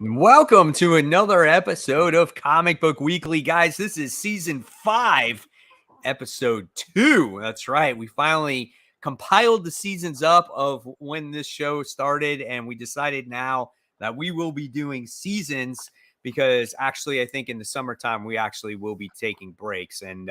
Welcome to another episode of Comic Book Weekly, guys. This is season 5, episode 2. That's right. We finally compiled the seasons up of when this show started, and we decided now that we will be doing seasons because actually, I think in the summertime, we actually will be taking breaks, and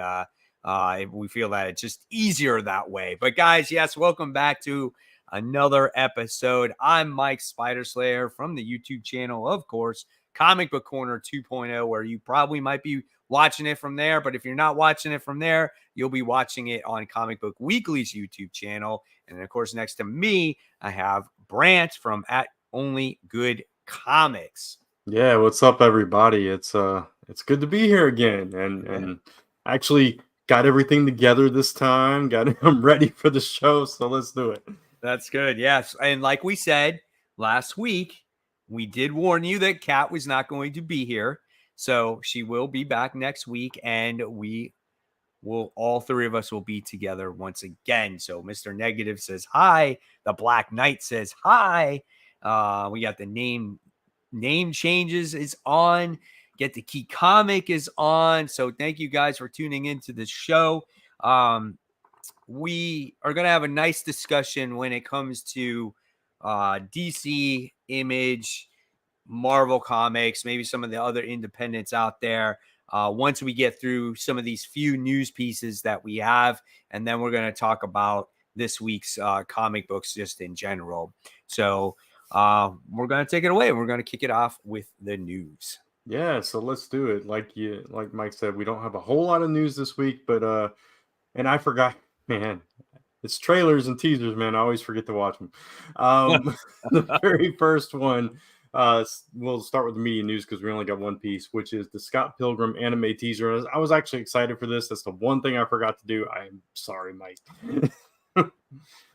we feel that it's just easier that way. But guys, yes, welcome back to another episode. I'm Mike Spider Slayer from the YouTube channel, of course, Comic Book Corner 2.0, where you probably might be watching it from there. But if you're not watching it from there, you'll be watching it on Comic Book Weekly's YouTube channel. And of course, next to me, I have Brant from At Only Good Comics. Yeah, what's up, everybody? It's good to be here again, and actually got everything together this time. I'm ready for the show, so let's do it. That's good. Yes. And like we said last week, we did warn you that Kat was not going to be here. So she will be back next week, and all three of us will be together once again. So Mr. Negative says hi. The Black Knight says hi. We got the name changes is on. Get the Key Comic is on. So thank you guys for tuning into the show. We are going to have a nice discussion when it comes to DC, Image, Marvel Comics, maybe some of the other independents out there. Once we get through some of these few news pieces that we have, and then we're going to talk about this week's comic books just in general. So we're going to take it away. We're going to kick it off with the news. Yeah, so let's do it. Like Mike said, we don't have a whole lot of news this week, but and I forgot. Man, it's trailers and teasers, man. I always forget to watch them. The very first one, we'll start with the media news because we only got one piece, which is the Scott Pilgrim anime teaser. I was actually excited for this. That's the one thing I forgot to do. I'm sorry, Mike.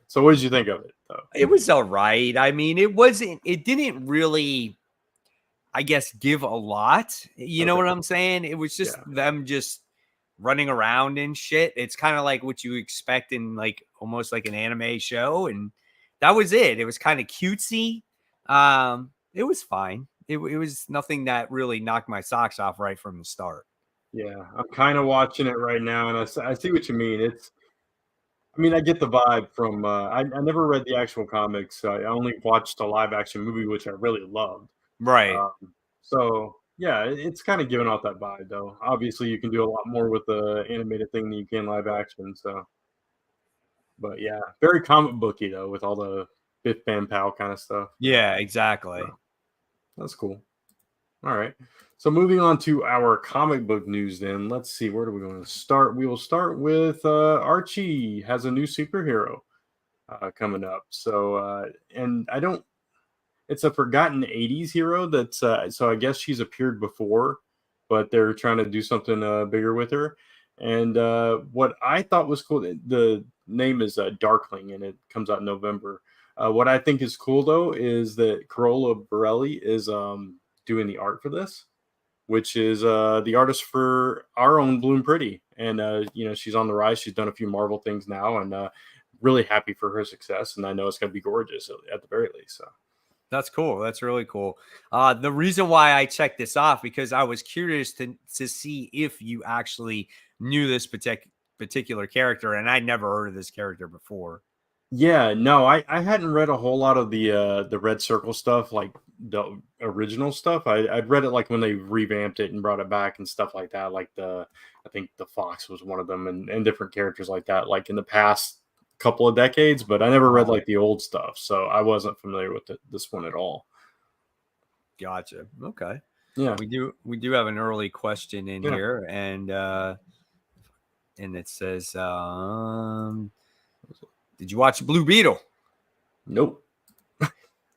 So what did you think of it, though? It was all right. I mean, it didn't really, I guess, give a lot. You know what I'm saying? It was just them just running around and shit. It's kind of like what you expect in like almost like an anime show, and that was it. It was kind of cutesy. It was fine. It was nothing that really knocked my socks off right from the start. Yeah, I'm kind of watching it right now, and I see what you mean. I get the vibe from. I never read the actual comics. I only watched a live action movie, which I really loved. Right. So yeah, it's kind of giving off that vibe, though. Obviously, you can do a lot more with the animated thing than you can live action. So, but yeah, very comic booky though, with all the Biff Bam Pow kind of stuff. Yeah, exactly. So, that's cool. All right. So moving on to our comic book news, then let's see, where do we want to start? We will start with Archie has a new superhero coming up. So and I don't. It's a forgotten 80s hero that's so I guess she's appeared before, but they're trying to do something bigger with her. And what I thought was cool, the name is Darkling, and it comes out in November. What I think is cool, though, is that Carola Borelli is doing the art for this, which is the artist for our own Bloom Pretty. And, she's on the rise. She's done a few Marvel things now, and really happy for her success. And I know it's going to be gorgeous at the very least. So. That's cool. That's really cool. The reason why I checked this off, because I was curious to see if you actually knew this particular character, and I'd never heard of this character before. Yeah, no, I hadn't read a whole lot of the Red Circle stuff, like the original stuff. I'd read it like when they revamped it and brought it back and stuff like that. Like I think the Fox was one of them, and different characters like that, like in the past couple of decades, but I never read like the old stuff, so I wasn't familiar with this one at all. Gotcha. Okay. Yeah, we do have an early question in here, and it says, did you watch Blue Beetle? Nope.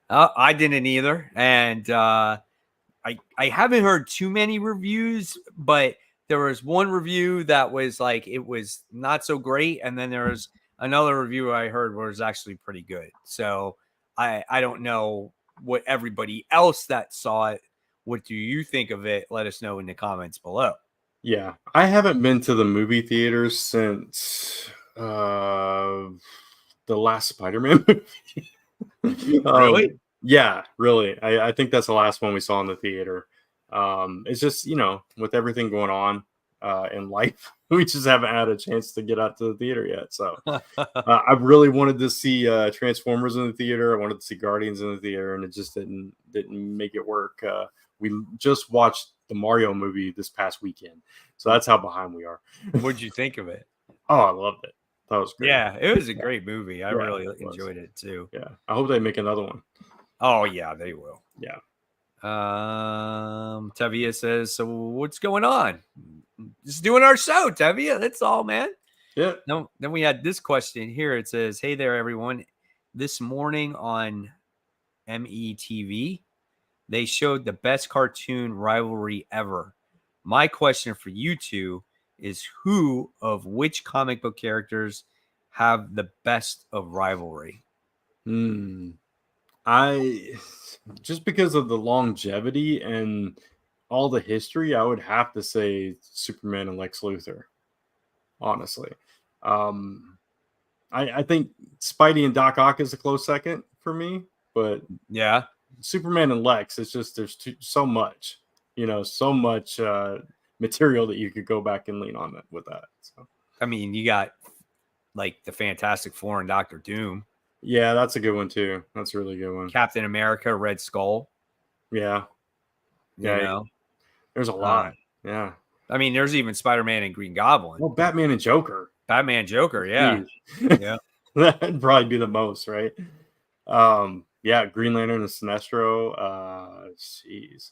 I didn't either, and I haven't heard too many reviews, but there was one review that was like it was not so great, and then there was another review I heard was actually pretty good. So I don't know what everybody else that saw it, what do you think of it? Let us know in the comments below. Yeah, I haven't been to the movie theaters since the last Spider-Man movie. Really? Yeah, really. I think that's the last one we saw in the theater. It's just, with everything going on in life, we just haven't had a chance to get out to the theater yet. So I really wanted to see Transformers in the theater. I wanted to see Guardians in the theater, and it just didn't make it work. We just watched the Mario movie this past weekend, so that's how behind we are. What'd you think of it? Oh, I loved it. That was great. Yeah, it was a great movie. I Yeah, really it was. enjoyed it too. Yeah, I hope they make another one. Oh yeah, they will. Yeah. Tevia says, so what's going on? Just doing our show, Tevia. That's all, man. Yeah. No, then we had this question here. It says, hey there, everyone. This morning on METV, they showed the best cartoon rivalry ever. My question for you two is who of which comic book characters have the best of rivalry? I just because of the longevity and all the history, I would have to say Superman and Lex Luthor. Honestly, um, I think Spidey and Doc Ock is a close second for me, but Yeah. Superman and Lex, it's just so much, so much material that you could go back and lean on that with that. So I mean, you got like the Fantastic Four and Doctor Doom. yeah, that's a good one too. That's a really good one. Captain America, Red Skull. Yeah, yeah. There's a lot. Yeah. I mean, there's even Spider-Man and Green Goblin. Well, Batman and Joker. Batman, Joker, yeah. Yeah. That'd probably be the most, right? Yeah, Green Lantern and Sinestro. Jeez.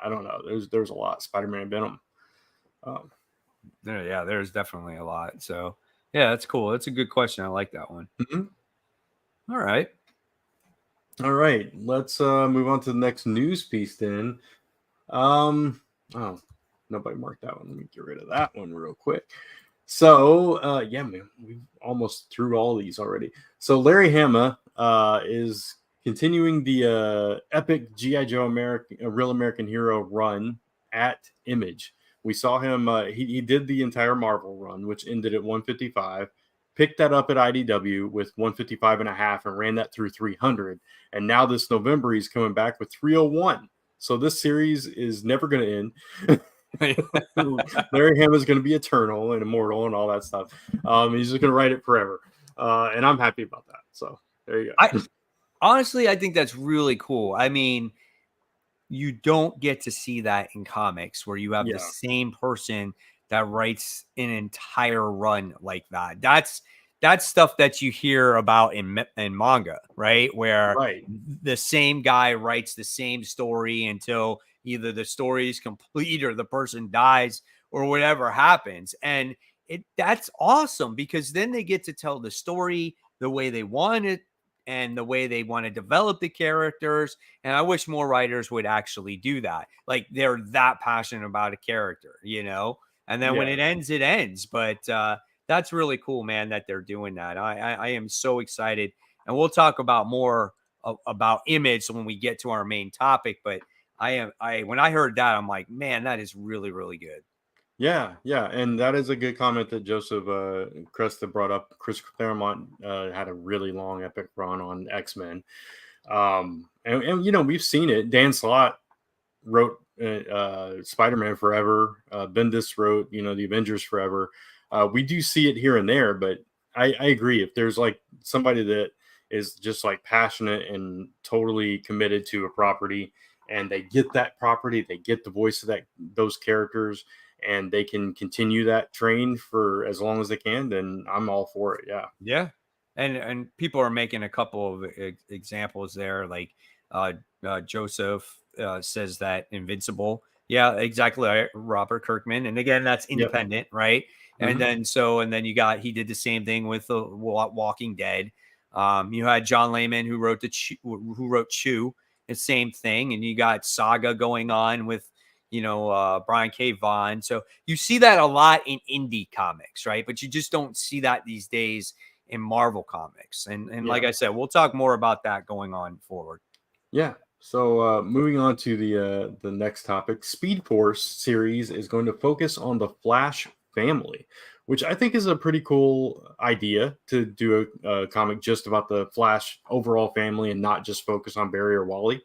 I don't know. There's a lot. Spider-Man and Venom. Yeah, there's definitely a lot. So yeah, that's cool. That's a good question. I like that one. Mm-hmm. All right. All right. Let's move on to the next news piece then. Oh, nobody marked that one. Let me get rid of that one real quick. So, yeah, man, we almost threw all these already. So Larry Hama is continuing the epic G.I. Joe Real American Hero run at Image. We saw him, he did the entire Marvel run, which ended at 155, picked that up at IDW with 155 and a half and ran that through 300. And now this November, he's coming back with 301. So this series is never going to end. Larry Hama is going to be eternal and immortal and all that stuff. He's just going to write it forever, and I'm happy about that. So there you go. Honestly, I think that's really cool. I mean, you don't get to see that in comics where you have the same person that writes an entire run like that. That's stuff that you hear about in manga, right? Where the same guy writes the same story until either the story is complete or the person dies or whatever happens. And that's awesome because then they get to tell the story the way they want it and the way they want to develop the characters. And I wish more writers would actually do that. Like they're that passionate about a character, and then when it ends, it ends. But that's really cool, man, that they're doing that. I am so excited. And we'll talk about more about Image when we get to our main topic. But when I heard that, I'm like, man, that is really, really good. Yeah, and that is a good comment that Joseph Cresta brought up. Chris Claremont had a really long epic run on X-Men, and we've seen it. Dan Slott wrote Spider-Man Forever. Bendis wrote the Avengers Forever. We do see it here and there, but I agree. If there's like somebody that is just like passionate and totally committed to a property, and they get that property, they get the voice of those characters, and they can continue that train for as long as they can, then I'm all for it. Yeah. And people are making a couple of examples there. Like Joseph says that Invincible. Yeah, exactly. Robert Kirkman. And again, that's independent, right? And then he did the same thing with the Walking Dead. You had John Layman who wrote Chew, the same thing. And you got Saga going on with Brian K. Vaughan. So you see that a lot in indie comics, right? But you just don't see that these days in Marvel comics. And like I said, we'll talk more about that going on forward. Yeah. So moving on to the next topic, Speed Force series is going to focus on the Flash family. which I think is a pretty cool idea to do a comic just about the Flash overall family and not just focus on Barry or Wally.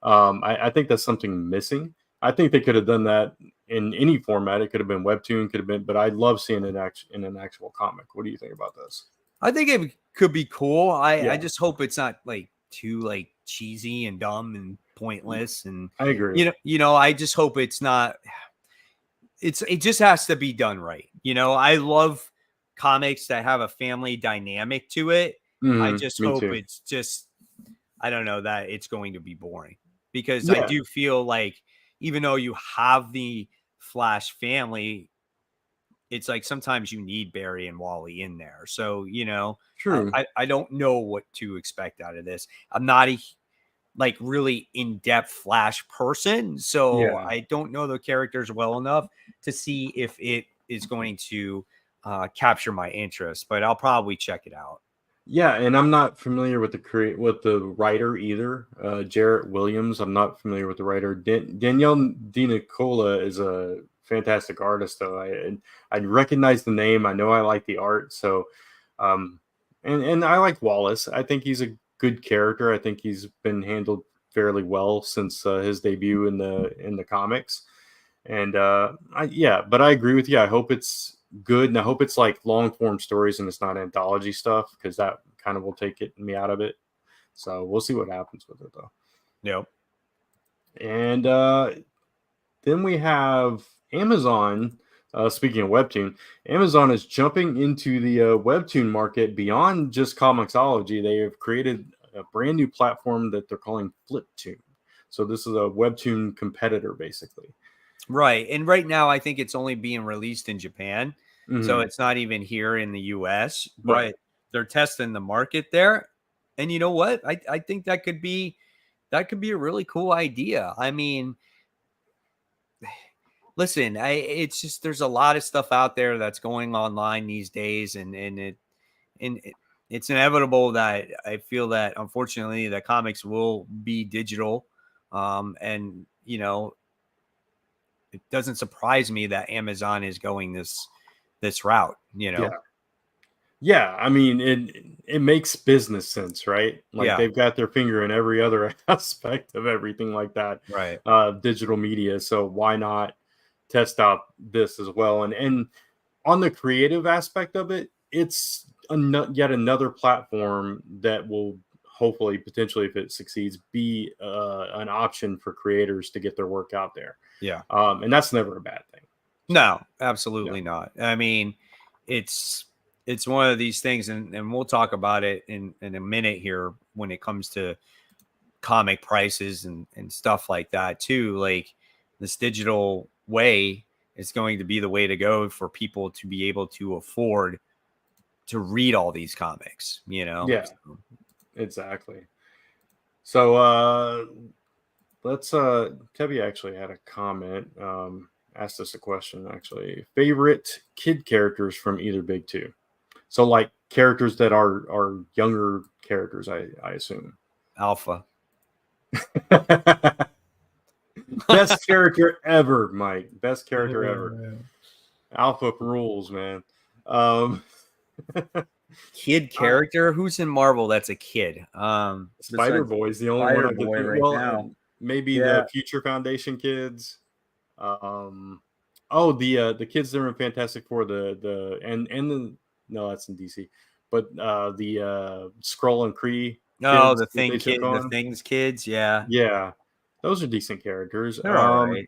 I think that's something missing. I think they could have done that in any format. It could have been webtoon, could have been, but I love seeing it in an actual comic. What do you think about this? I think it could be cool. I Yeah, just hope it's not like too like cheesy and dumb and pointless. And I agree. I just hope it's not. It just has to be done right. I love comics that have a family dynamic to it. I just Me hope too. it's just I don't know that it's going to be boring because I Yeah, do feel like even though you have the Flash family, it's like sometimes you need Barry and Wally in there. So, true. I don't know what to expect out of this. I'm not a like really in-depth Flash person, so Yeah. I don't know the characters well enough to see if it is going to capture my interest, but I'll probably check it out. Yeah, and I'm not familiar with the writer either. Jarrett Williams. I'm not familiar with the writer. Danielle Di Nicola is a fantastic artist, though. I recognize the name. I know I like the art. So, um, and I like Wallace. I think he's a good character. I think he's been handled fairly well since his debut in the comics. And but I agree with you. I hope it's good, and I hope it's like long form stories and it's not anthology stuff because that kind of will take me out of it. So we'll see what happens with it though. Yep. And then we have Amazon. Speaking of webtoon, Amazon is jumping into the webtoon market beyond just Comixology. They have created a brand new platform that they're calling Fliptoon. So this is a webtoon competitor, basically. Right. And right now, I think it's only being released in Japan. So Mm-hmm. it's not even here in the US, Right. but they're testing the market there. And you know what? I think that could be a really cool idea. I mean, listen, it's just there's a lot of stuff out there that's going online these days, and it's inevitable that I feel that unfortunately the comics will be digital. And it doesn't surprise me that Amazon is going this route, Yeah. Yeah, I mean it makes business sense, right? Like Yeah, they've got their finger in every other aspect of everything like that, right. digital media. So why not test out this as well? And on the creative aspect of it, it's yet another platform that will hopefully, potentially, if it succeeds, be an option for creators to get their work out there. Yeah. And that's never a bad thing. So No, yeah, absolutely not. I mean, it's it's one of these things, and we'll talk about it in a minute here when it comes to comic prices and stuff like that too. Like this digital way is going to be the way to go for people to be able to afford to read all these comics. yeah, exactly. So let's Tebby actually had a comment, asked us a question actually. Favorite kid characters from either big two. So like characters that are younger characters, I assume. Alpha. Best character ever, Mike. Best character ever. Alpha rules, man. Um Kid uh, character? Who's in Marvel that's a kid? Spider Besides Boy is the only one Spider I could Boy think. right Well, now. maybe Yeah. the Future Foundation kids. Um, the kids that are in Fantastic Four, and the no, that's in DC, but the Skrull and Kree Oh, kids that they took the on, things kids, yeah. yeah, those are decent characters. They're all right.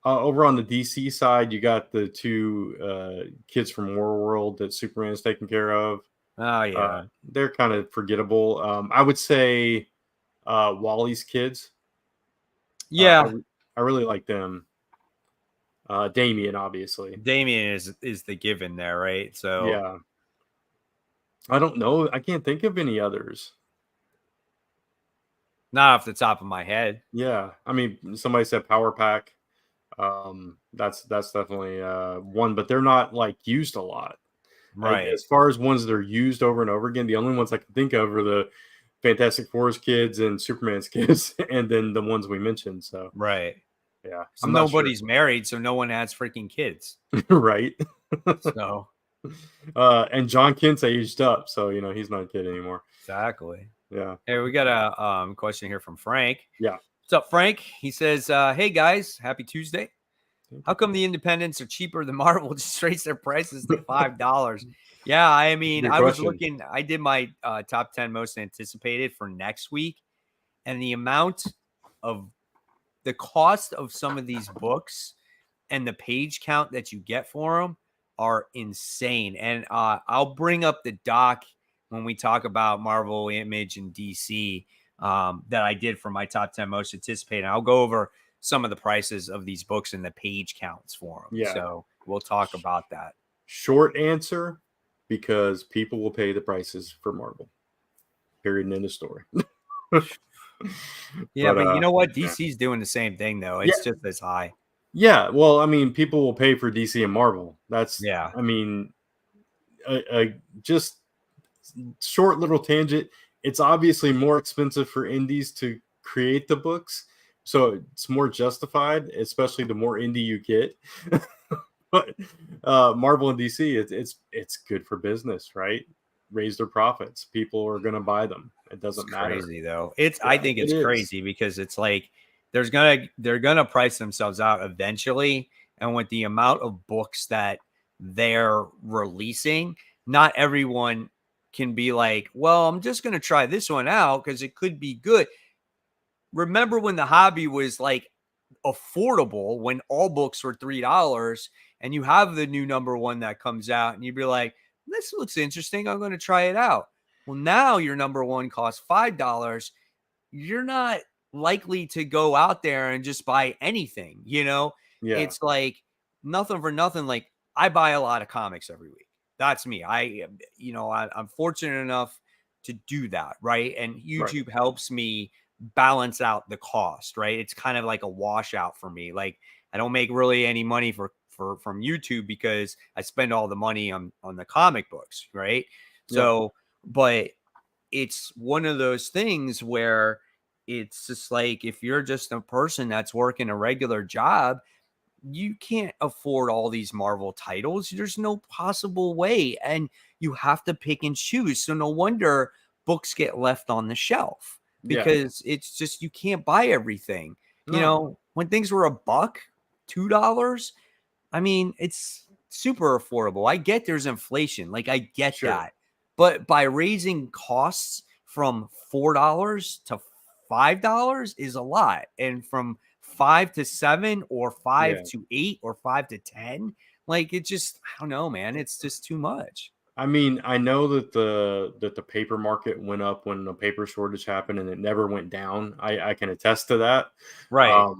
Over on the DC side, you got the two kids from War World that Superman is taking care of. Oh yeah. They're kind of forgettable. I would say Wally's kids. Uh, Yeah. I really like them. Damien, obviously. Damien is the given there, right? So Yeah. I don't know. I can't think of any others. not off the top of my head. Yeah. I mean, somebody said Power Pack. That's definitely one, but they're not like used a lot. Right. As far as ones that are used over and over again, the only ones I can think of are the Fantastic Four's kids and Superman's kids, and then the ones we mentioned. So Right. yeah, So I'm not sure. nobody's married, so no one has freaking kids. Right. So And John Kent's aged up, so he's not a kid anymore. exactly. Yeah. Hey, we got a question here from Frank. Yeah. What's up, Frank? He says, "Hey guys, happy Tuesday. How come the independents are cheaper than Marvel? Just raise their prices to $5." Yeah, I mean, Good I was question. looking. I did my top 10 most anticipated for next week, and the amount of the cost of some of these books and the page count that you get for them are insane. And I'll bring up the doc when we talk about Marvel, Image, and DC that I did for my top 10 most anticipated. I'll go over some of the prices of these books and the page counts for them. Yeah. So we'll talk about that. Short answer, because people will pay the prices for Marvel. Period. End of story. Yeah, but you know what? Yeah. DC's doing the same thing, though. Yeah. It's just as high. Yeah. Well, I mean, people will pay for DC and Marvel. That's, Yeah. I mean, just short little tangent. It's obviously more expensive for indies to create the books, so it's more justified, especially the more indie you get. But Marvel and DC, it's good for business, right? Raise their profits. People are going to buy them. It doesn't matter. Crazy though. I Yeah, think it it's is. crazy because it's like they're gonna price themselves out eventually, and with the amount of books that they're releasing, not everyone can be like, well, I'm just gonna try this one out because it could be good. Remember when the hobby was like affordable, when all books were $3, and you have the new number one that comes out, and you'd be like, this looks interesting, I'm going to try it out. Well, now your number one costs $5. You're not likely to go out there and just buy anything. Yeah. It's like nothing for nothing. Like, I buy a lot of comics every week. That's me. I'm fortunate enough to do that, right? And Right. YouTube helps me balance out the cost, right? It's kind of like a washout for me. Like, I don't make really any money from YouTube because I spend all the money on the comic books, right? Yeah. So, but it's one of those things where it's just like, if you're just a person that's working a regular job, you can't afford all these Marvel titles. There's no possible way. And you have to pick and choose. So no wonder books get left on the shelf, Yeah. because it's just, you can't buy everything. No. When things were $1, $2, I mean, it's super affordable. I get there's inflation. Like, I get Sure. that. But by raising costs from $4 to $5 is a lot. And from 5 to 7, or 5 Yeah. to 8, or 5 to 10, like, it just, I don't know, man. It's just too much. I mean, I know that the paper market went up when the paper shortage happened, and it never went down. I can attest to that. Right.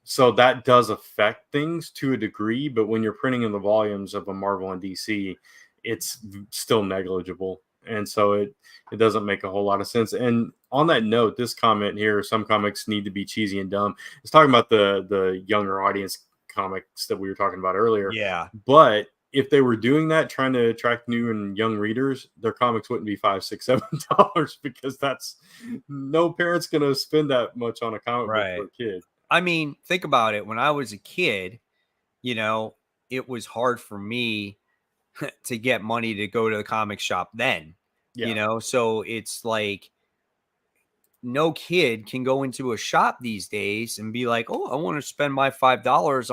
So that does affect things to a degree, but when you're printing in the volumes of a Marvel and DC, it's still negligible, and so it doesn't make a whole lot of sense. And on that note, this comment here: some comics need to be cheesy and dumb. It's talking about the younger audience comics that we were talking about earlier. Yeah. But if they were doing that, trying to attract new and young readers, their comics wouldn't be $5, $6, $7, because that's, no parent's gonna spend that much on a comic book for Right. a kid. I mean, think about it. When I was a kid, it was hard for me to get money to go to the comic shop then. Yeah. So it's like, no kid can go into a shop these days and be like, oh, I want to spend my $5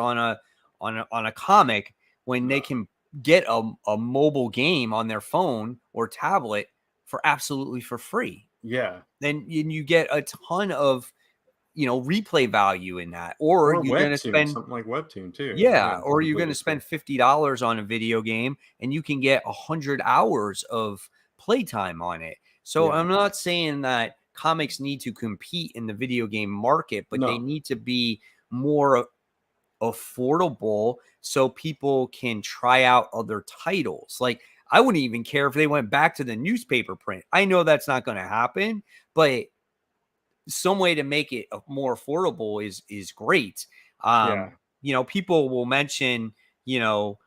on a comic, when they can get a mobile game on their phone or tablet for free. Yeah. Then you get a ton of replay value in that. Or Or you're going to Webtoon, spend, something like Webtoon too. yeah, Again, or you're going completely to free. spend $50 on a video game, and you can get 100 hours of playtime on it. So Yeah. I'm not saying that comics need to compete in the video game market, but they No. need to be more affordable so people can try out other titles. Like, I wouldn't even care if they went back to the newspaper print. I know that's not going to happen, but some way to make it more affordable is great. Yeah. People will mention, you know,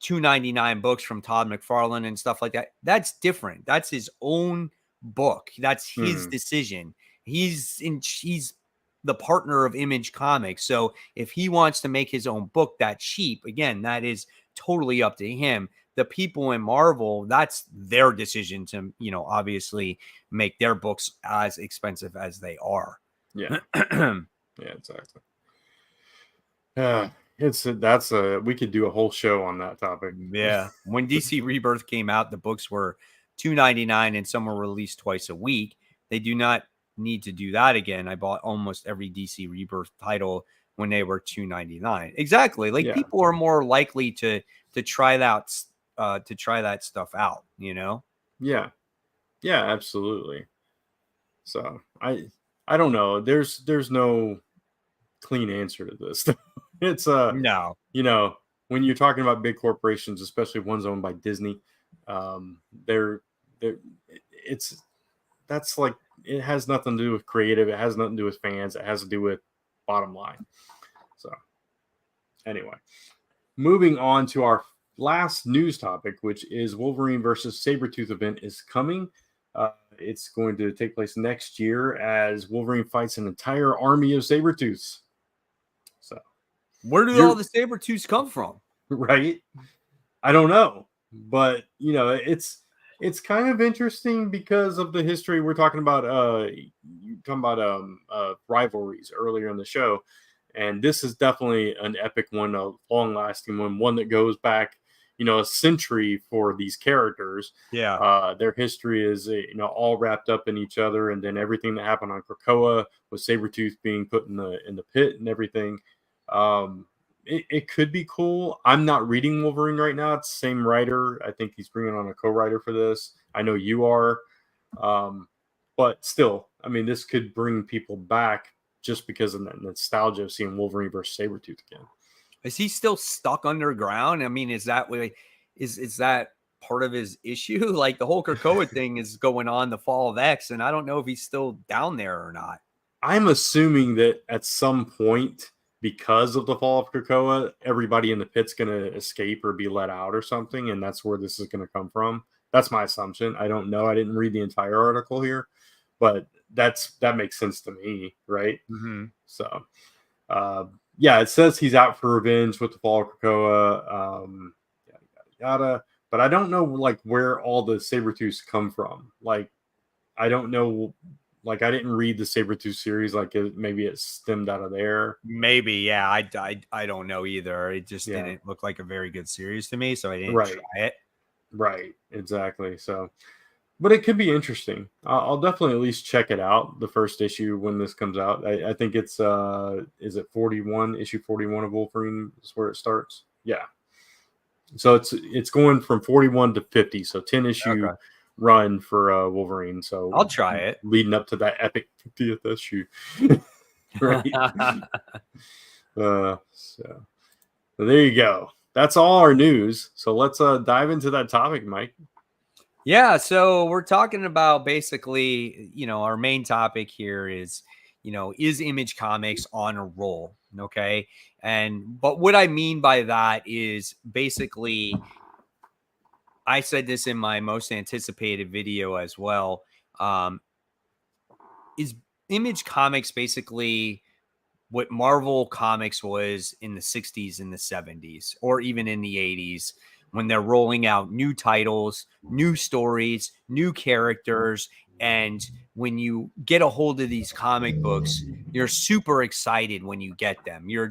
299 books from Todd McFarlane and stuff like that. That's different. That's his own book. That's his Mhm. decision. He's the partner of Image Comics. So if he wants to make his own book that cheap, again, that is totally up to him. The people in Marvel, that's their decision to, obviously make their books as expensive as they are. Yeah. Yeah, exactly. We could do a whole show on that topic. Yeah. When DC Rebirth came out, the books were $2.99 and some were released twice a week. They do not need to do that again. I bought almost every DC Rebirth title when they were $2.99. Exactly. Like people are more likely to try that stuff out, Yeah. Yeah, absolutely. So I don't know. There's no clean answer to this. It's no. When you're talking about big corporations, especially ones owned by Disney, they're that's like, it has nothing to do with creative. It has nothing to do with fans. It has to do with bottom line. So anyway, moving on to our last news topic, which is Wolverine versus Sabretooth event is coming. It's going to take place next year as Wolverine fights an entire army of Sabretooths. So where do all the Sabretooths come from? Right? I don't know. But, it's kind of interesting because of the history. We're talking about rivalries earlier in the show. And this is definitely an epic one, a long-lasting one that goes back, a century for these characters. Yeah. Their history is, all wrapped up in each other, and then everything that happened on Krakoa with Sabretooth being put in the pit and everything. It could be cool. I'm not reading Wolverine right now. It's the same writer. I think he's bringing on a co-writer for this. I know you are. But still, I mean, this could bring people back just because of that nostalgia of seeing Wolverine versus Sabretooth again. Is he still stuck underground? I mean, is that part of his issue? Like the whole Krakoa thing is going on, the fall of X, and I don't know if he's still down there or not. I'm assuming that at some point, because of the fall of Krakoa, everybody in the pit's going to escape or be let out or something, and that's where this is going to come from. That's my assumption. I don't know. I didn't read the entire article here, but that makes sense to me, right? Mm-hmm. So, yeah, it says he's out for revenge with the fall of Krakoa, yada, yada, yada. But I don't know, like, where all the Sabretooths come from. Like, I don't know. Like, I didn't read the Sabretooth series. Like, maybe it stemmed out of there. Maybe, yeah. I don't know either. It just didn't look like a very good series to me, so I didn't try it. Right, exactly. So, but it could be interesting. I'll definitely at least check it out, the first issue, when this comes out. I think it's, is it 41? Issue 41 of Wolverine is where it starts. Yeah. So it's going from 41 to 50. So 10 issue run for Wolverine. So I'll try it. Leading up to that epic 50th issue. Right. So there you go. That's all our news. So let's dive into that topic, Mike. Yeah, so we're talking about basically, our main topic here is, is Image Comics on a roll? Okay. But what I mean by that is basically, I said this in my most anticipated video as well. Is Image Comics basically what Marvel Comics was in the 60s and the 70s, or even in the 80s, when they're rolling out new titles, new stories, new characters. And when you get a hold of these comic books, you're super excited when you get them. You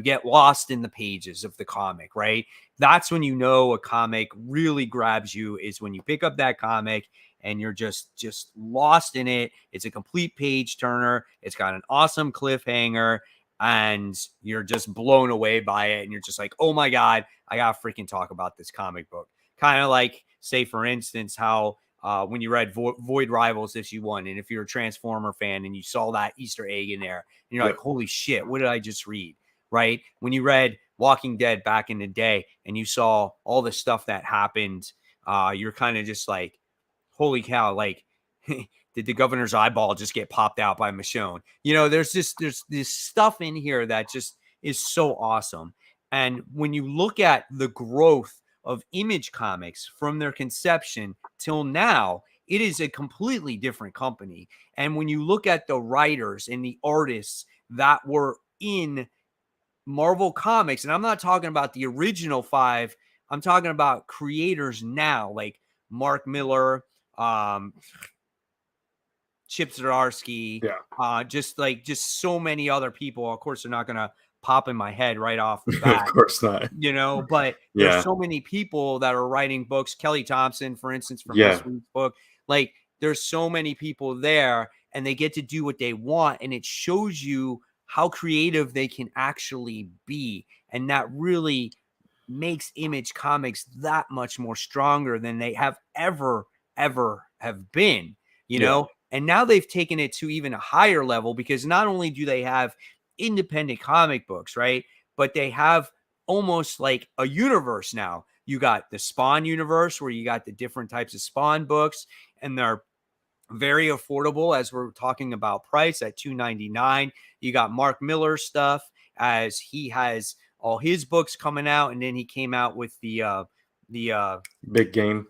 get lost in the pages of the comic, right? That's when you know a comic really grabs you, is when you pick up that comic and you're just lost in it. It's a complete page turner. It's got an awesome cliffhanger, and you're just blown away by it. And you're just like, oh my God, I got to freaking talk about this comic book. Kind of like, say, for instance, how when you read Void Rivals issue 1, and if you're a Transformer fan and you saw that Easter egg in there, and you're like, holy shit, what did I just read? Right? When you read Walking Dead back in the day and you saw all the stuff that happened, you're kind of just like, holy cow, like, did the governor's eyeball just get popped out by Michonne? There's this stuff in here that just is so awesome. And when you look at the growth of Image Comics from their conception till now, it is a completely different company. And when you look at the writers and the artists that were in Marvel Comics, and I'm not talking about the original 5, I'm talking about creators now, like Mark Miller, Chip Zdarsky, Yeah. just so many other people. Of course, they're not going to pop in my head right off the Of bat, course not. but there's Yeah. so many people that are writing books. Kelly Thompson, for instance, from this Yeah. week's book, like there's so many people there, and they get to do what they want, and it shows you how creative they can actually be, and that really makes Image Comics that much more stronger than they have ever have been, Yeah. and now they've taken it to even a higher level, because not only do they have independent comic books, right, but they have almost like a universe now. You got the Spawn universe, where you got the different types of Spawn books, and they're very affordable, as we're talking about price at $2.99. You got Mark Miller stuff, as he has all his books coming out, and then he came out with the Big game.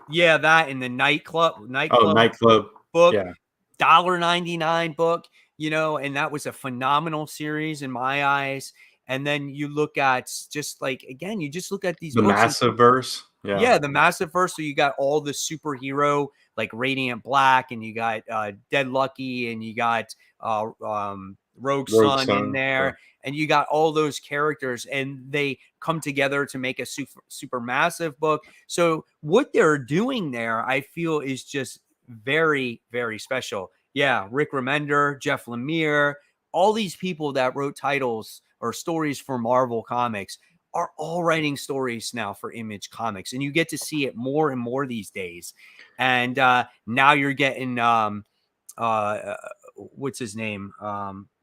yeah, that, in the Oh, nightclub nightclub. book, Yeah. $1.99 book, and that was a phenomenal series in my eyes. And then you look at, just like, again, you just look at these The books, massive verse. Yeah. yeah, the massive verse. So you got all the superhero, like Radiant Black, and you got Dead Lucky, and you got Rogue Rogue Sun in Sun. Yeah. there, and you got all those characters, and they come together to make a super massive book. So what they're doing there, I feel, is just very, very special. Yeah, Rick Remender, Jeff Lemire, all these people that wrote titles or stories for Marvel Comics are all writing stories now for Image Comics, and you get to see it more and more these days. And now you're getting what's his name,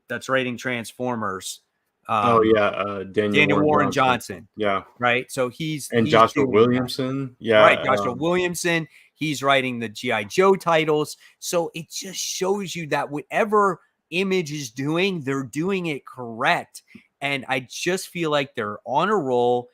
that's writing Transformers, Oh yeah. Daniel Daniel Warren Warren Johnson. Johnson, Yeah. right? So he's And he's Joshua doing that. Williamson. Right, Yeah. Joshua Williamson, he's writing the G.I. Joe titles. So it just shows you that whatever Image is doing, they're doing it correct. And I just feel like they're on a roll.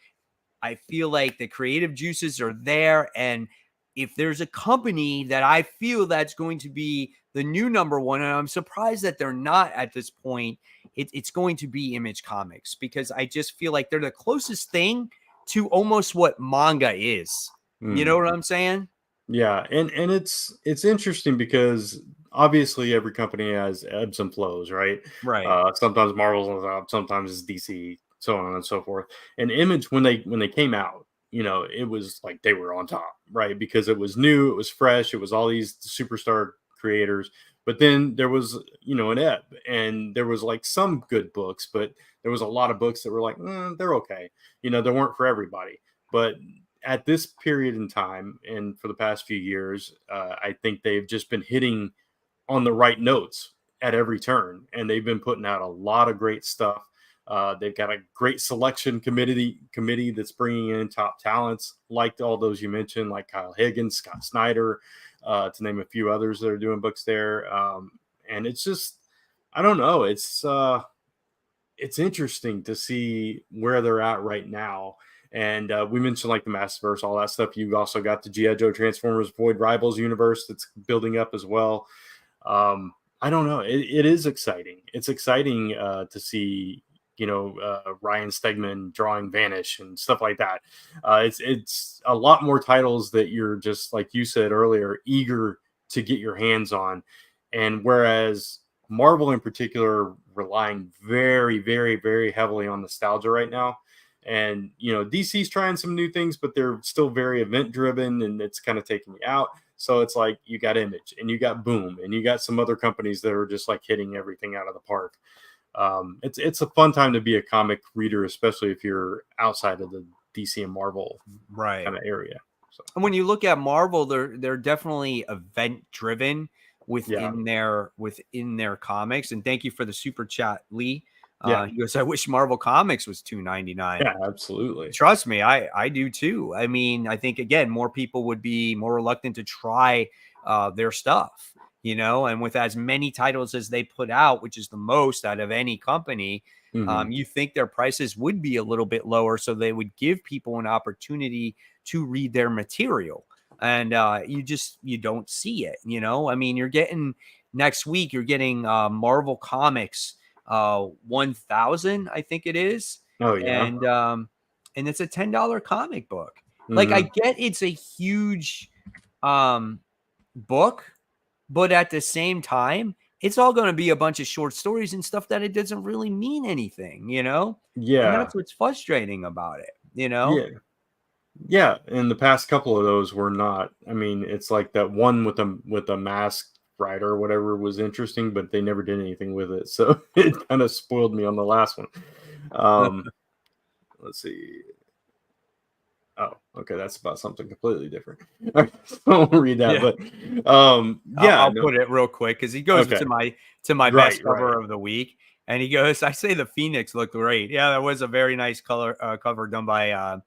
I feel like the creative juices are there. And if there's a company that I feel that's going to be the new number one, and I'm surprised that they're not at this point, it's going to be Image Comics, because I just feel like they're the closest thing to almost what manga is. You know Mm. what I'm saying? Yeah, and it's interesting because obviously every company has ebbs and flows, right? Right. Sometimes Marvel's on top, sometimes it's DC, so on and so forth. And Image, when they came out, it was like they were on top, right? Because it was new, it was fresh, it was all these superstar creators. But then there was, an ebb, and there was like some good books, but there was a lot of books that were like, they're okay. They weren't for everybody. But at this period in time and for the past few years, I think they've just been hitting on the right notes at every turn, and they've been putting out a lot of great stuff. They've got a great selection committee that's bringing in top talents, like all those you mentioned, like Kyle Higgins, Scott Snyder, to name a few others that are doing books there. And it's just, I don't know, it's interesting to see where they're at right now. And we mentioned like the Massiverse, all that stuff. You also got the G.I. Joe Transformers Void Rivals universe that's building up as well. I don't know. It is exciting. It's exciting to see, Ryan Stegman drawing Vanish and stuff like that. It's a lot more titles that you're just, like you said earlier, eager to get your hands on. And whereas Marvel in particular relying very, very, very heavily on nostalgia right now. And, DC's trying some new things, but they're still very event driven, and it's kind of taking me out. So it's like you got Image and you got Boom and you got some other companies that are just like hitting everything out of the park. It's a fun time to be a comic reader, especially if you're outside of the DC and Marvel Right. kind of area. So, And when you look at Marvel, they're definitely event driven yeah. within their comics. And thank you for the super chat, Lee. Yeah. He goes, I wish Marvel Comics was $2.99. Yeah, absolutely. Trust me, I do too. I mean, I think, again, more people would be more reluctant to try their stuff, and with as many titles as they put out, which is the most out of any company, Mhm. you think their prices would be a little bit lower, so they would give people an opportunity to read their material. and you don't see it. I mean, you're getting next week. You're getting Marvel Comics 1000, I think it is, Oh yeah. and it's a $10 comic book. Like, I Hmm. get it's a huge book, but at the same time, it's all going to be a bunch of short stories and stuff that it doesn't really mean anything, and Yeah. that's what's frustrating about it. Yeah. Yeah. And the past couple of those were not. I mean, it's like that one with a masked rider or whatever was interesting, but they never did anything with it. So it kind of spoiled me on the last one. Um, let's see. Oh, okay, that's about something completely different. All right, so I won't read that, Yeah. but yeah, I'll no, put it real quick because he goes okay, to my right, best right. cover of the week, and he goes, "I say the Phoenix looked great. Yeah, that was a very nice color cover done by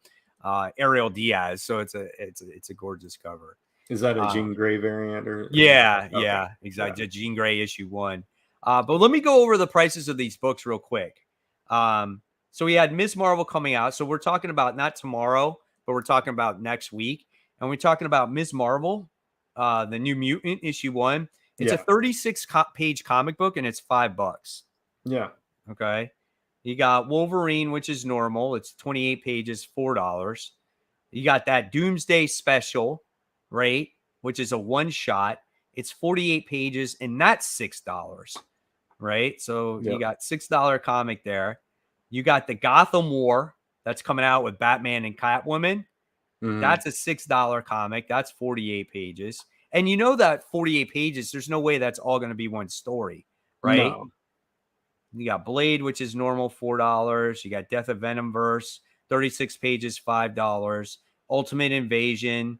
Ariel Diaz. So it's a gorgeous cover. Is that a Uh, Jean Grey variant or yeah, okay, yeah, yeah, exactly. Jean Grey issue 1. But let me go over the prices of these books real quick. So we had Ms. Marvel coming out. So we're talking about not tomorrow, but we're talking about next week. And we're talking about Ms. Marvel, the New Mutant issue 1. It's a yeah, 36-page comic book, and it's $5. yeah, Okay. You got Wolverine, which is normal. It's 28 pages, $4. You got that Doomsday Special, right? Which is a one shot. It's 48 pages, and that's $6, right? So yeah, you got $6 comic there. You got the Gotham War that's coming out with Batman and Catwoman. hmm, That's a $6 comic. That's 48 pages. And you know that 48 pages, there's no way that's all going to be one story, right? no, You got Blade, which is normal, $4. You got Death of Venomverse, 36 pages, $5. Ultimate Invasion,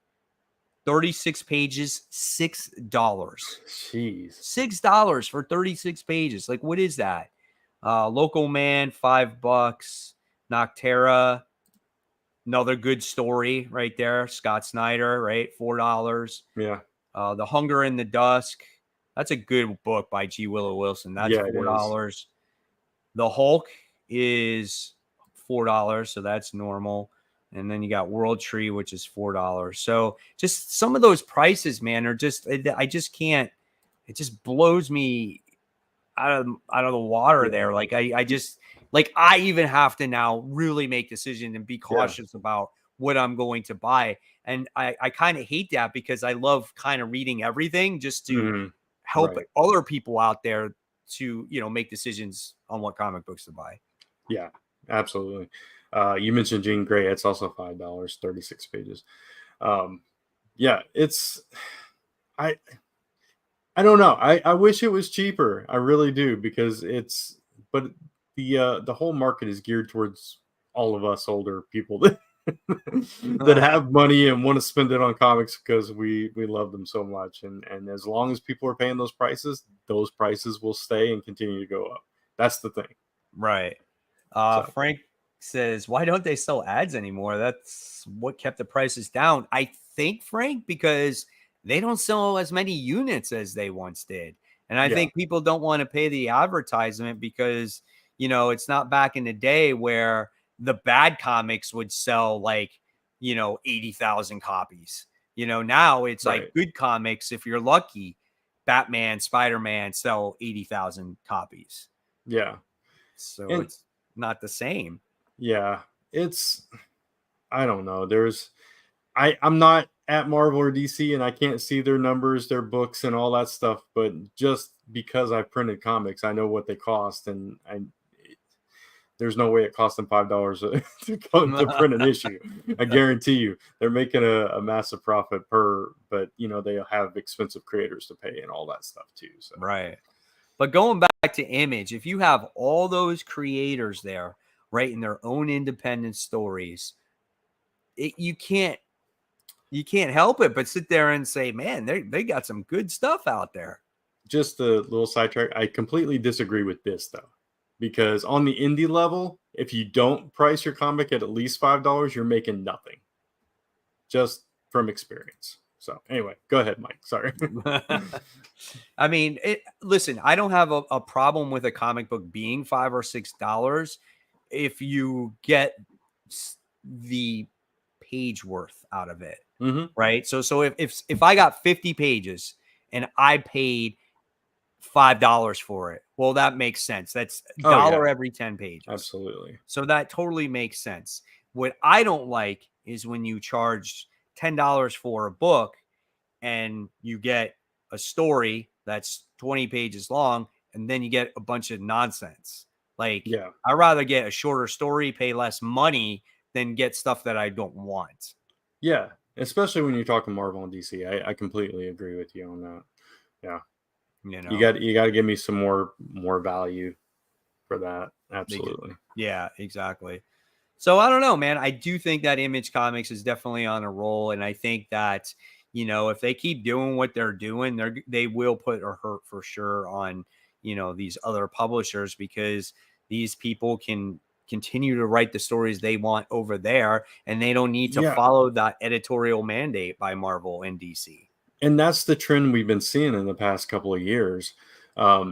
36 pages, $6. jeez, $6 for 36 pages. Like, what is that? Local Man, $5. Noctera, another good story right there. Scott Snyder, right? $4. yeah, The Hunger in the Dusk. That's a good book by G. Willow Wilson. That's yeah, it is, $4. The Hulk is $4, so that's normal. And then you got World Tree, which is $4. So just some of those prices, man, are just I just can't. It just blows me out of the water yeah, there. Like I just like I even have to now really make decisions and be yeah, cautious about what I'm going to buy. And I kind of hate that because I love kind of reading everything just to hmm, help right, other people out there to make decisions on what comic books to buy. yeah, absolutely. You mentioned Jean Grey; it's also $5, 36 pages. Um, yeah, it's I I don't know. I wish it was cheaper. I really do because it's but the whole market is geared towards all of us older people that that have money and want to spend it on comics because we love them so much. And as long as people are paying those prices will stay and continue to go up. That's the thing. Right. So Frank says, why don't they sell ads anymore? That's what kept the prices down. I think, Frank, because they don't sell as many units as they once did. And I yeah, think people don't want to pay the advertisement because, it's not back in the day where the bad comics would sell like, 80,000 copies. Now it's like right. good comics, if you're lucky, Batman, Spider-Man sell 80,000 copies. Yeah. So And it's not the same. yeah, it's I don't know. I'm not at Marvel or DC and I can't see their numbers, their books and all that stuff, but just because I printed comics, I know what they cost there's no way it cost them $5 to print an issue. I guarantee you they're making a massive profit per, but they have expensive creators to pay and all that stuff too. So Right. But going back to Image, if you have all those creators there writing their own independent stories, you can't help it but sit there and say, man, they got some good stuff out there. just a little sidetrack. I completely disagree with this though, because on the indie level, if you don't price your comic at least $5, you're making nothing. Just from experience. So anyway, go ahead, Mike. Sorry. I mean, listen, I don't have a problem with a comic book being $5 or $6 if you get the page worth out of it. Mm-hmm. right? So if I got 50 pages and I paid $5 for it, well, that makes sense. That's a Oh yeah, dollar every 10 pages. absolutely. So that totally makes sense. What I don't like is when you charge $10 for a book and you get a story that's 20 pages long and then you get a bunch of nonsense. Like, Yeah. I'd rather get a shorter story, pay less money than get stuff that I don't want. Yeah. Especially when you're talking Marvel and DC. I completely agree with you on that. Yeah. You You know, got to give me some more value for that. Absolutely. yeah, exactly. So I don't know, man. I do think that Image Comics is definitely on a roll, and I think that if they keep doing what they're doing, they will put a hurt for sure on these other publishers, because these people can continue to write the stories they want over there, and they don't need to Yeah. follow that editorial mandate by Marvel and DC. And that's the trend we've been seeing in the past couple of years,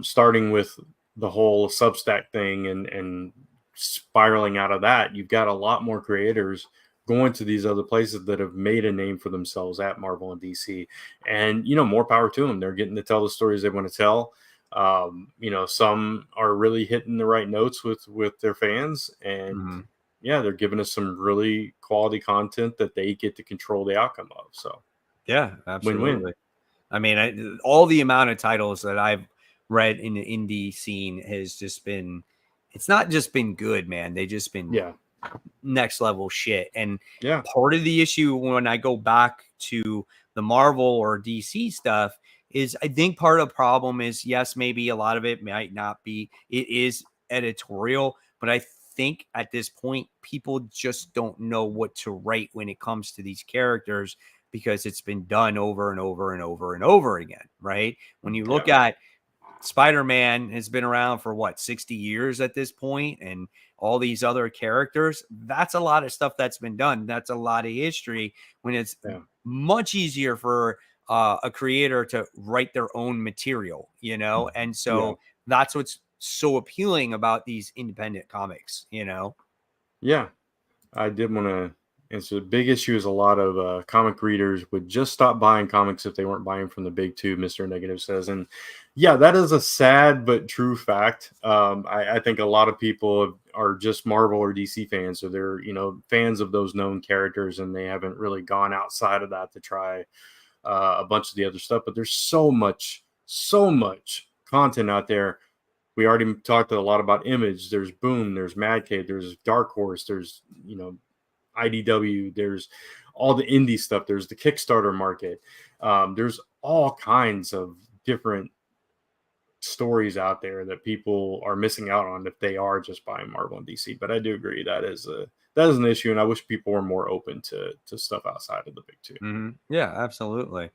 starting with the whole Substack thing and spiraling out of that. You've got a lot more creators going to these other places that have made a name for themselves at Marvel and DC, and more power to them. They're getting to tell the stories they want to tell. Some are really hitting the right notes with their fans, and Mm-hmm. yeah, they're giving us some really quality content that they get to control the outcome of. So Yeah, win-win. absolutely. I mean, all the amount of titles that I've read in the indie scene has just been, it's not just been good, man. They just been Yeah. next level shit. And Yeah. part of the issue when I go back to the Marvel or DC stuff is, I think part of the problem is, yes, maybe a lot of it might not be, it is editorial, but I think at this point, people just don't know what to write when it comes to these characters, because it's been done over and over and over and over again, right? When you look Yeah. at Spider-Man, has been around for what, 60 years at this point, and all these other characters, that's a lot of stuff that's been done. That's a lot of history, when it's Yeah. much easier for a creator to write their own material, and Yeah. so that's what's so appealing about these independent comics. Yeah. I did want to answer the big issue is a lot of comic readers would just stop buying comics if they weren't buying from the big two, Mr. Negative says. And yeah, that is a sad but true fact. I think a lot of people are just Marvel or DC fans. So they're, fans of those known characters, and they haven't really gone outside of that to try a bunch of the other stuff. But there's so much content out there. We already talked a lot about Image. There's Boom, there's Mad Cave, there's Dark Horse, there's IDW, there's all the indie stuff, there's the Kickstarter market. There's all kinds of different stories out there that people are missing out on if they are just buying Marvel and DC. But I do agree that is an issue, and I wish people were more open to stuff outside of the big 2. Mm-hmm. Yeah, absolutely.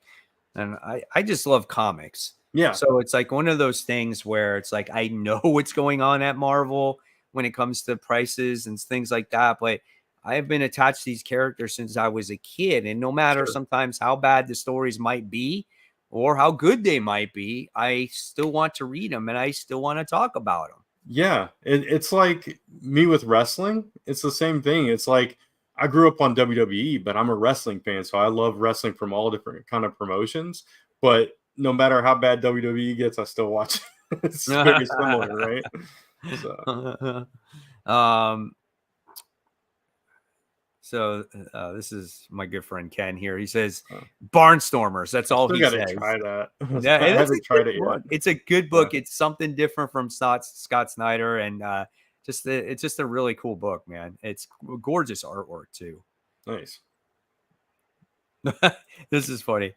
And I just love comics. Yeah, So it's like one of those things where it's like, I know what's going on at Marvel when it comes to prices and things like that, but I have been attached to these characters since I was a kid. And no matter sure. sometimes how bad the stories might be or how good they might be, I still want to read them and I still want to talk about them. Yeah, it's like me with wrestling. It's the same thing. It's like I grew up on WWE, but I'm a wrestling fan, so I love wrestling from all different kind of promotions. But no matter how bad WWE gets, I still watch. It's very similar, right? So um, So this is my good friend Ken here. He says Barnstormers. That's I all still he got to says. try that. Yeah, I and it's a haven't tried good it book. yet. It's a good book. It's something different from Scott Snyder, and it's just a really cool book, man. It's gorgeous artwork too. Nice. This is funny.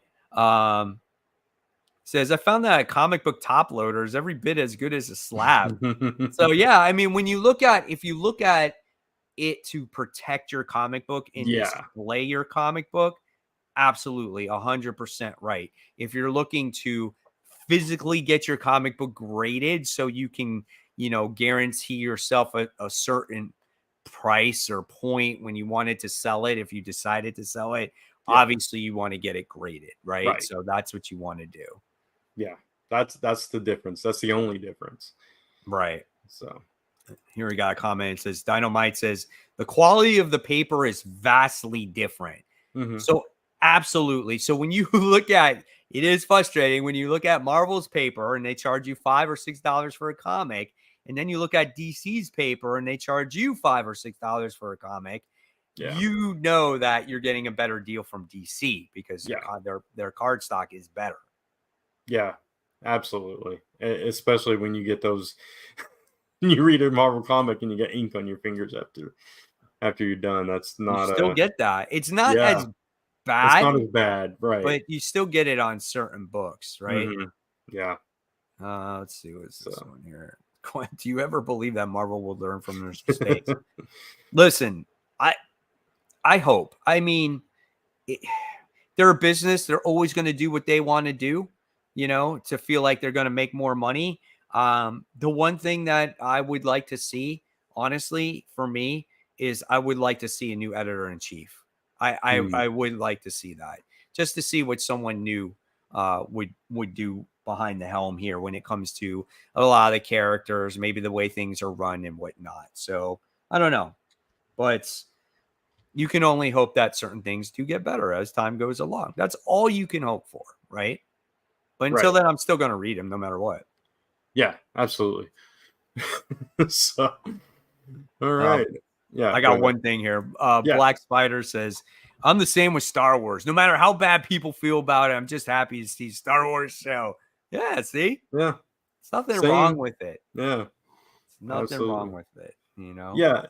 Says I found that a comic book top loader is every bit as good as a slab. So yeah, I mean, if you look at it to protect your comic book and Yeah, display your comic book, absolutely 100% right. If you're looking to physically get your comic book graded so you can, guarantee yourself a certain price or point when you wanted to sell it, if you decided to sell it, yeah, obviously you want to get it graded, right? right. So that's what you want to do. Yeah, that's the difference. That's the only difference. Right. So Here we got a comment. It says Dynamite says the quality of the paper is vastly different. mhm. So Absolutely. So when you look at it is frustrating when you look at Marvel's paper and they charge you $5 or $6 for a comic, and then you look at DC's paper and they charge you $5 or $6 for a comic. Yeah. You know that you're getting a better deal from DC because Yeah. their card stock is better. Yeah, absolutely. Especially when you get those, you read a Marvel comic and you get ink on your fingers after you're done. That's You not still get that. It's not yeah, as it's not bad, as bad, right? but you still get it on certain books, right? Yeah. Let's see what's this So one here. Do you ever believe that Marvel will learn from their mistakes? Listen, I hope. I mean, they're a business. They're always going to do what they want to do, to feel like they're going to make more money. The one thing that I would like to see, honestly, for me, is I would like to see a new editor in chief. I would like to see that just to see what someone new would do behind the helm here when it comes to a lot of the characters, maybe the way things are run and whatnot. So I don't know, but you can only hope that certain things do get better as time goes along. That's all you can hope for, right? But until right. then, I'm still going to read them no matter what. Yeah, absolutely. So all right. Yeah, I go got ahead. one thing here. Yeah. Black Spider says, I'm the same with Star Wars. No matter how bad people feel about it, I'm just happy to see Star Wars show. Yeah, see? Yeah. It's nothing wrong Same. with it. Yeah, It's nothing wrong absolutely. with it, Yeah,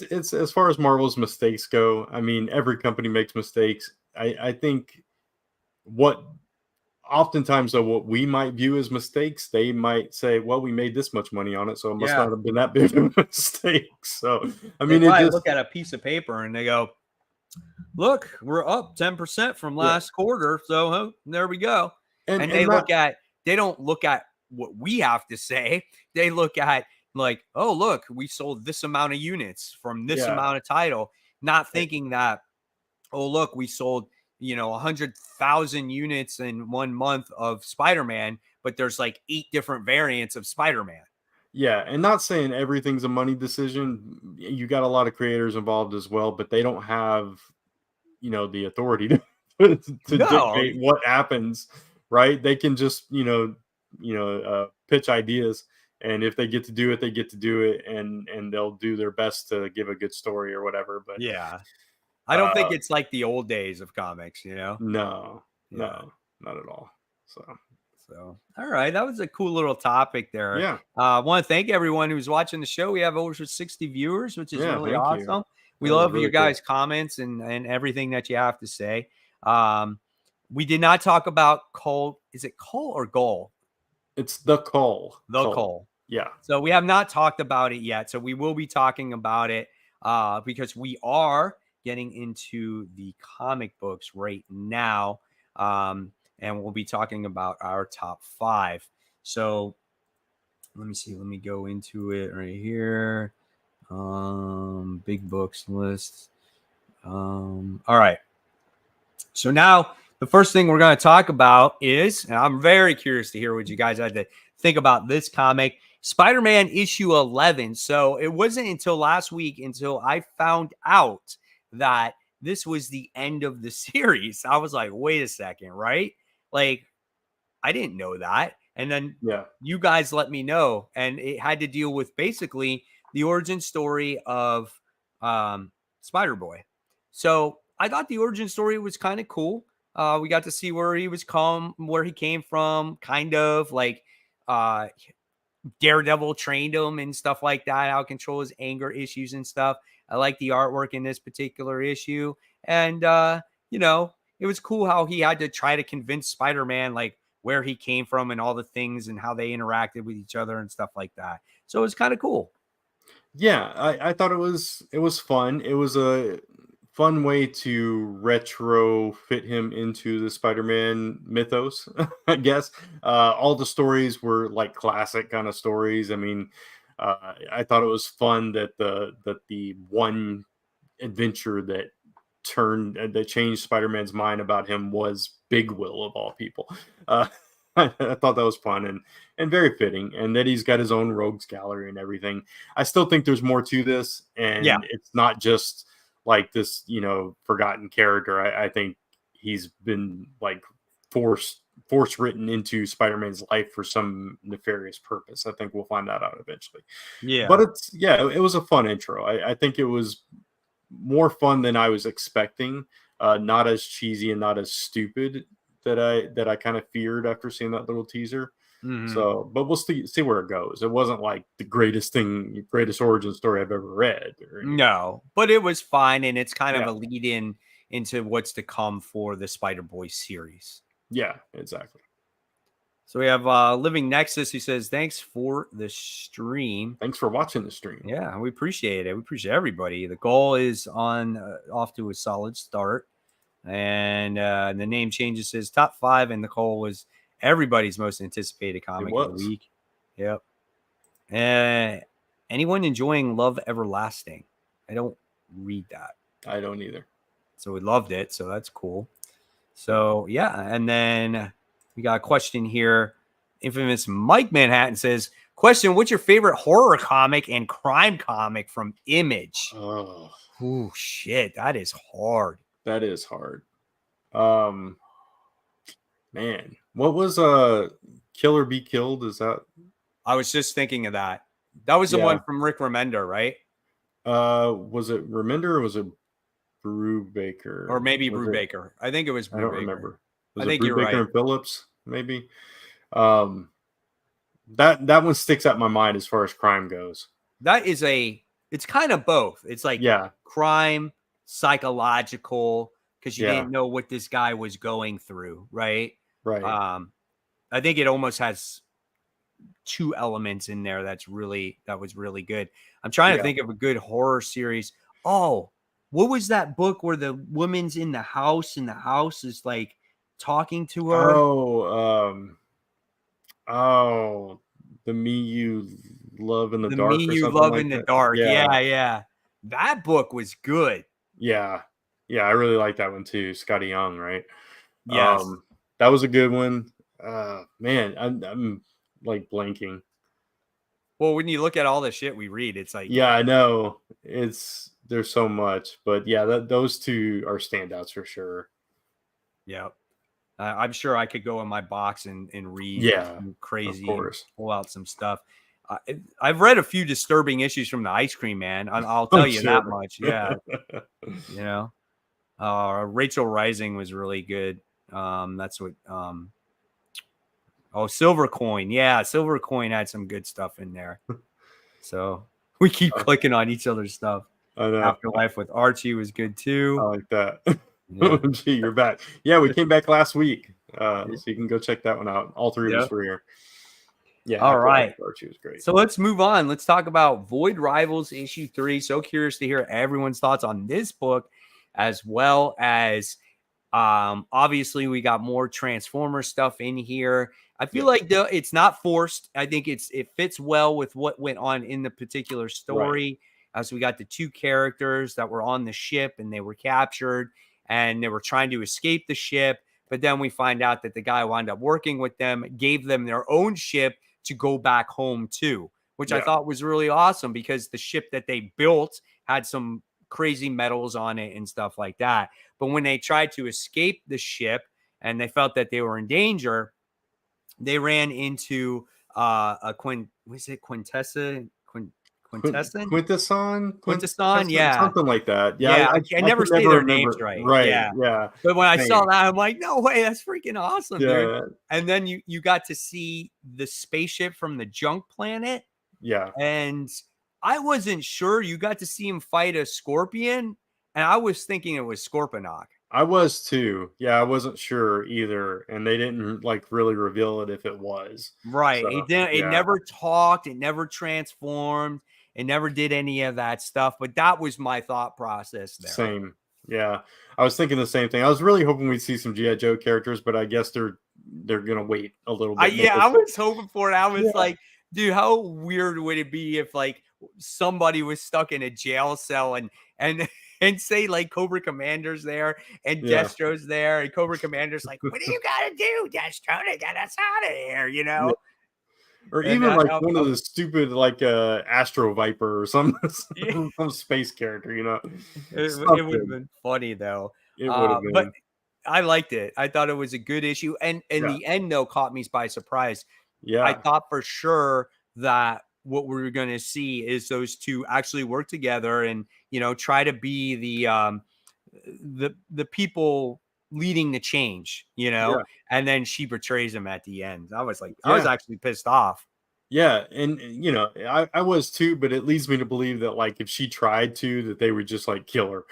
it's as far as Marvel's mistakes go. I mean, every company makes mistakes. I think what oftentimes though what we might view as mistakes, they might say, "Well, we made this much money on it, so it must Yeah. not have been that big of a mistake." So, I They mean, it probably just look at a piece of paper and they go, look, we're up 10% from yeah, last quarter. So there we go. And and not they don't look at what we have to say. They look at like, oh, look, we sold this amount of units from this yeah, amount of title, not eh, thinking that, oh, look, we sold, 100,000 units in 1 month of Spider-Man, but there's like 8 different variants of Spider-Man. yeah, and not saying everything's a money decision. You got a lot of creators involved as well, but they don't have the authority to to No, dictate what happens, right? They can just pitch ideas, and if they get to do it, they get to do it, and they'll do their best to give a good story or whatever. But yeah. I don't think uh, it's like the old days of comics. no, Yeah. no, not at all. So So, all right, that was a cool little topic there. yeah, I want to thank everyone who's watching the show. We have over 60 viewers, which is yeah, really thank you. awesome. We That is love your really cool. guys' comments and everything that you have to say. Um, we did not talk about Cull. Is it Cull or Goal? It's the call, The Cull. yeah, So we have not talked about it yet. So we will be talking about it because we are getting into the comic books right now. And we'll be talking about our top 5. So let me see. Let me go into it right here. Big books list. All right. So now the first thing we're going to talk about is, and I'm very curious to hear what you guys had to think about this comic, Spider-Man issue 11. So it wasn't until last week until I found out that this was the end of the series. I was like, wait a second, right? Like, I didn't know that. And then yeah, you guys let me know. And it had to deal with basically the origin story of Spider-Boy. So I thought the origin story was kind of cool. We got to see where where he came from, kind of like uh, Daredevil trained him and stuff like that, how to control his anger issues and stuff. I like the artwork in this particular issue. And, it was cool how he had to try to convince Spider-Man, like, where he came from and all the things and how they interacted with each other and stuff like that. So it was kind of cool. yeah. I thought it was fun. It was a fun way to retro fit him into the Spider-Man mythos, I guess. All the stories were like classic kind of stories. I mean, I thought it was fun that the one adventure that changed Spider-Man's mind about him was Big Will of all people. Uh, I thought that was fun and very fitting, and that he's got his own rogues gallery and everything. I still think there's more to this, Yeah. and it's not just like this, forgotten character. I think he's been like force written into Spider-Man's life for some nefarious purpose. I think we'll find that out eventually. But Yeah. it was a fun intro. I think it was more fun than I was expecting. Not as cheesy and not as stupid that I kind of feared after seeing that little teaser. Mhm. So, but we'll see where it goes. It wasn't like the greatest origin story I've ever read or anything. No, but it was fine, and it's kind of Yeah, a lead in into what's to come for the Spider-Boy series. yeah, exactly. So we have Living Nexus who says, "Thanks for the stream." Thanks for watching the stream. Yeah, we appreciate it. We appreciate everybody. The goal is on off to a solid start, and the name changes says top 5, and the goal was everybody's most anticipated It comic of the was. week. Yep. Uh, anyone enjoying Love Everlasting? I don't read that. I don't either. So we loved it. So that's cool. So yeah. And then we got a question here. Infamous Mike Manhattan says, question, what's your favorite horror comic and crime comic from Image? Oh, Oh shit. That is hard. that is hard. Man, what was Kill or Be Killed? Is that I was just thinking of that. That was the one yeah? from Rick Remender, right? Was it Reminder or was it Brubaker? Or maybe Was it? Brubaker. I think it was I don't Brubaker. remember. I Was it think you're Brubaker right. and Phillips? Maybe. Um, that one sticks out in my mind as far as crime goes. It's kind of both. It's like Yeah, crime, psychological, because you yeah, didn't know what this guy was going through, right? right. I think it almost has 2 elements in there that was really good. I'm trying to Yeah. think of a good horror series. Oh, what was that book where the woman's in the house and the house is like talking to her? Oh, oh, the Me You Love in the The Me Dark or You something Love like in the that. Dark. Yeah, Yeah, yeah. That book was good. yeah, yeah. I really like that one too. Scotty Young, right? Yes. Um, that was a good one. Man, I'm like blanking. Well, when you look at all the shit we read, it's like, Yeah, I know. There's so much, but yeah, those two are standouts for sure. yeah. I'm sure I could go in my box and read Yeah, of crazy and course. pull out some stuff. I've read a few disturbing issues from the Ice Cream Man. I'll tell I'm you that sure. much. Yeah, you know, Rachel Rising was really good. That's what. Silver Coin. Yeah, Silver Coin had some good stuff in there. So we keep clicking on each other's stuff. I know. Afterlife with Archie was good I too. like that. Yeah. Gee, you're back. Yeah, we came back last week. So you can go check that one out. All three of Yeah. us were here. Yeah, All Afterlife right. with Archie was great. So let's move on. Let's talk about Void Rivals issue 3. So curious to hear everyone's thoughts on this book, as well as obviously we got more Transformer stuff in here. I feel like it's not forced. I think it fits well with what went on in the particular story. As we got the 2 characters that were on the ship and they were captured and they were trying to escape the ship. But then we find out that the guy wound up working with them, gave them their own ship to go back home to, which I thought was really awesome because the ship that they built had some crazy metals on it and stuff like that. But when they tried to escape the ship and they felt that they were in danger, they ran into Quintessa? Quintesson? Yeah. Something like that. Yeah, Yeah. I I never can say never their names remember. right. Right. Yeah. Yeah. But when I saw Same. that, I'm like, no way, that's freaking awesome, dude. Yeah. And then you got to see the spaceship from the junk planet. Yeah. And I wasn't sure. You got to see him fight a scorpion, and I was thinking it was Scorponok. I was too. Yeah, I wasn't sure either, and they didn't like really reveal it if it was. Right. So, It didn't. It yeah. never talked. It never transformed. It never did any of that stuff. But that was my thought process there. Same. Yeah, I was thinking the same thing. I was really hoping we'd see some GI Joe characters, but I guess they're gonna wait a little bit. I was hoping for it. I was like, dude, how weird would it be if like somebody was stuck in a jail cell and say like Cobra Commander's there and Destro's there and Cobra Commander's like, what do you gotta do, Destro, to get us out of here? You know? Or And even like one of the stupid like Astro Viper or some some space character, you know. It would have been funny though. It would have been. But I liked it. I thought it was a good issue. And Yeah. the end, though, caught me by surprise. I Yeah. thought for sure that what we were going to see is those two actually work together and, try to be the people leading the change, Yeah. and then she betrays him at the end. I was Yeah. actually pissed off. Yeah, and I was too, but it leads me to believe that like if she tried to, that they would just like kill her.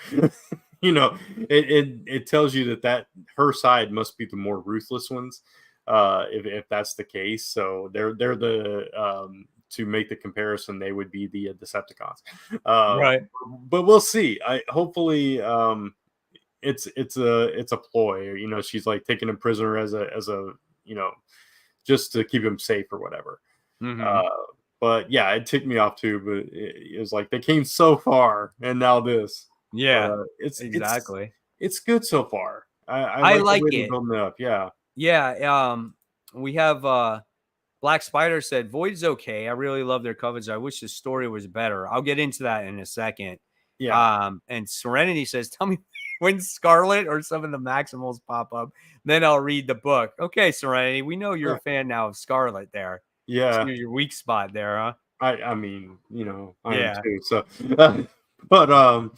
It tells you that her side must be the more ruthless ones, if that's the case. So they're the to make the comparison, they would be the Decepticons. Uh, Right. but we'll see. I hopefully it's a ploy. She's like taking him prisoner as a you know just to keep him safe or whatever. Mm-hmm. Uh, but yeah, it ticked me off too. But it was like they came so far, and now this. But Yeah, it's exactly. it's good so far. I I like the like way they're it. building it up. Yeah, Yeah. We have Black Spider said Void is okay. I really love their coverage. I wish the story was better. I'll get into that in a second. yeah, And Serenity says, tell me when Scarlet or some of the Maximals pop up, then I'll read the book. Okay, Serenity, we know you're yeah, a fan now of Scarlet there. It's yeah. your weak spot there, huh? I mean, I am Yeah. too. So, but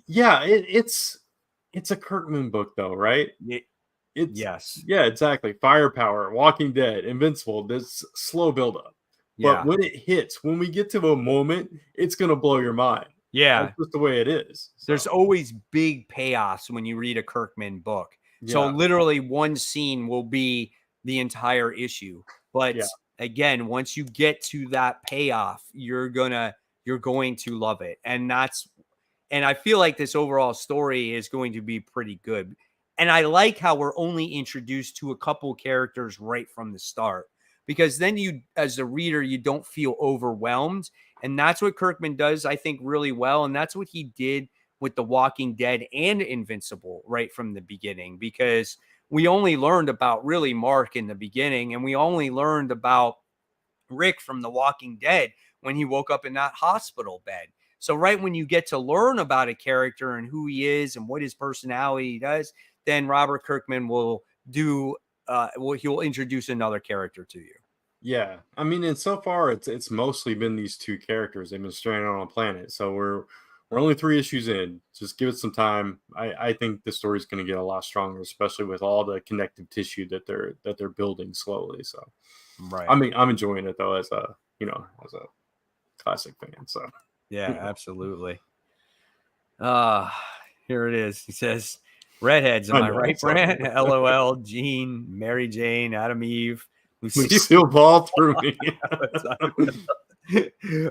yeah, it's a Kirkman book though, right? It's Yes. Yeah, exactly. Firepower, Walking Dead, Invincible. This slow build up, but Yeah. when it hits, when we get to a moment, it's gonna blow your mind. That's Yeah. just the way it is. There's So always big payoffs when you read a Kirkman book. So yeah, literally one scene will be the entire issue. yeah, But again, once you get to that payoff, you're going to love it. And I feel like this overall story is going to be pretty good. And I like how we're only introduced to a couple characters right from the start, because then you, as a reader, you don't feel overwhelmed. And that's what Kirkman does, I think, really well. And that's what he did with The Walking Dead and Invincible right from the beginning, because we only learned about really Mark in the beginning, and we only learned about Rick from The Walking Dead when he woke up in that hospital bed. So right when you get to learn about a character and who he is and what his personality does, then Robert Kirkman will he'll introduce another character to you. yeah. I mean, and so far it's mostly been these two characters. They've been stranded on a planet, so we're only 3 issues in. Just give it some time. I think the story's going to get a lot stronger, especially with all the connective tissue that they're building slowly. So I Right. mean, I'm enjoying it though as a classic fan. So Yeah, absolutely. Uh Here it is. He says, redheads, am I I know. right, Sorry. Brant? LOL, Jean, Mary Jane, Adam Eve, Lucille. Lucille Ball through me.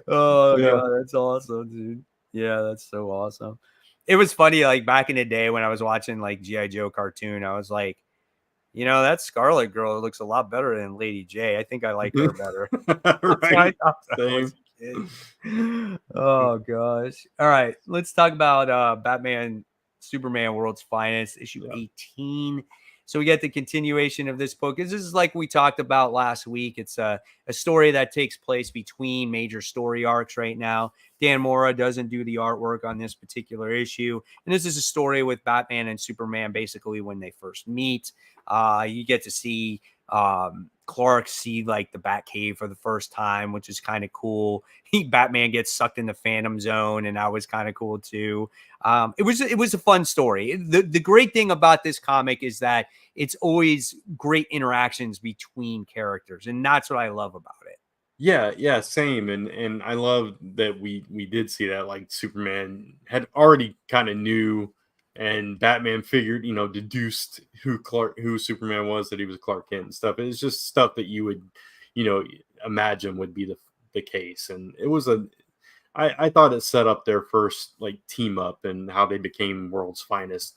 Oh Yeah. god, that's awesome, dude. Yeah, that's so awesome. It was funny, like back in the day when I was watching like G.I. Joe cartoon, I was like, that Scarlet girl looks a lot better than Lady J. I think I like her better. That's what I Right. thought when I was Same. a kid. Oh gosh. All right. Let's talk about Batman Superman World's Finest, issue Yeah. 18. So we get the continuation of this book. This is like we talked about last week. It's a story that takes place between major story arcs right now. Dan Mora doesn't do the artwork on this particular issue. And this is a story with Batman and Superman basically when they first meet. You get to see Clark see like the Batcave for the first time, which is kind of cool. Batman gets sucked in the Phantom Zone, and that was kind of cool too. It was a fun story. The great thing about this comic is that it's always great interactions between characters, and that's what I love about it. Yeah, same. And I love that we did see that, like Superman had already kind of knew, and Batman figured, deduced who Superman was, that he was Clark Kent and stuff. It's just stuff that you would, you know, imagine would be the case. And it was I thought it set up their first like team up and how they became world's finest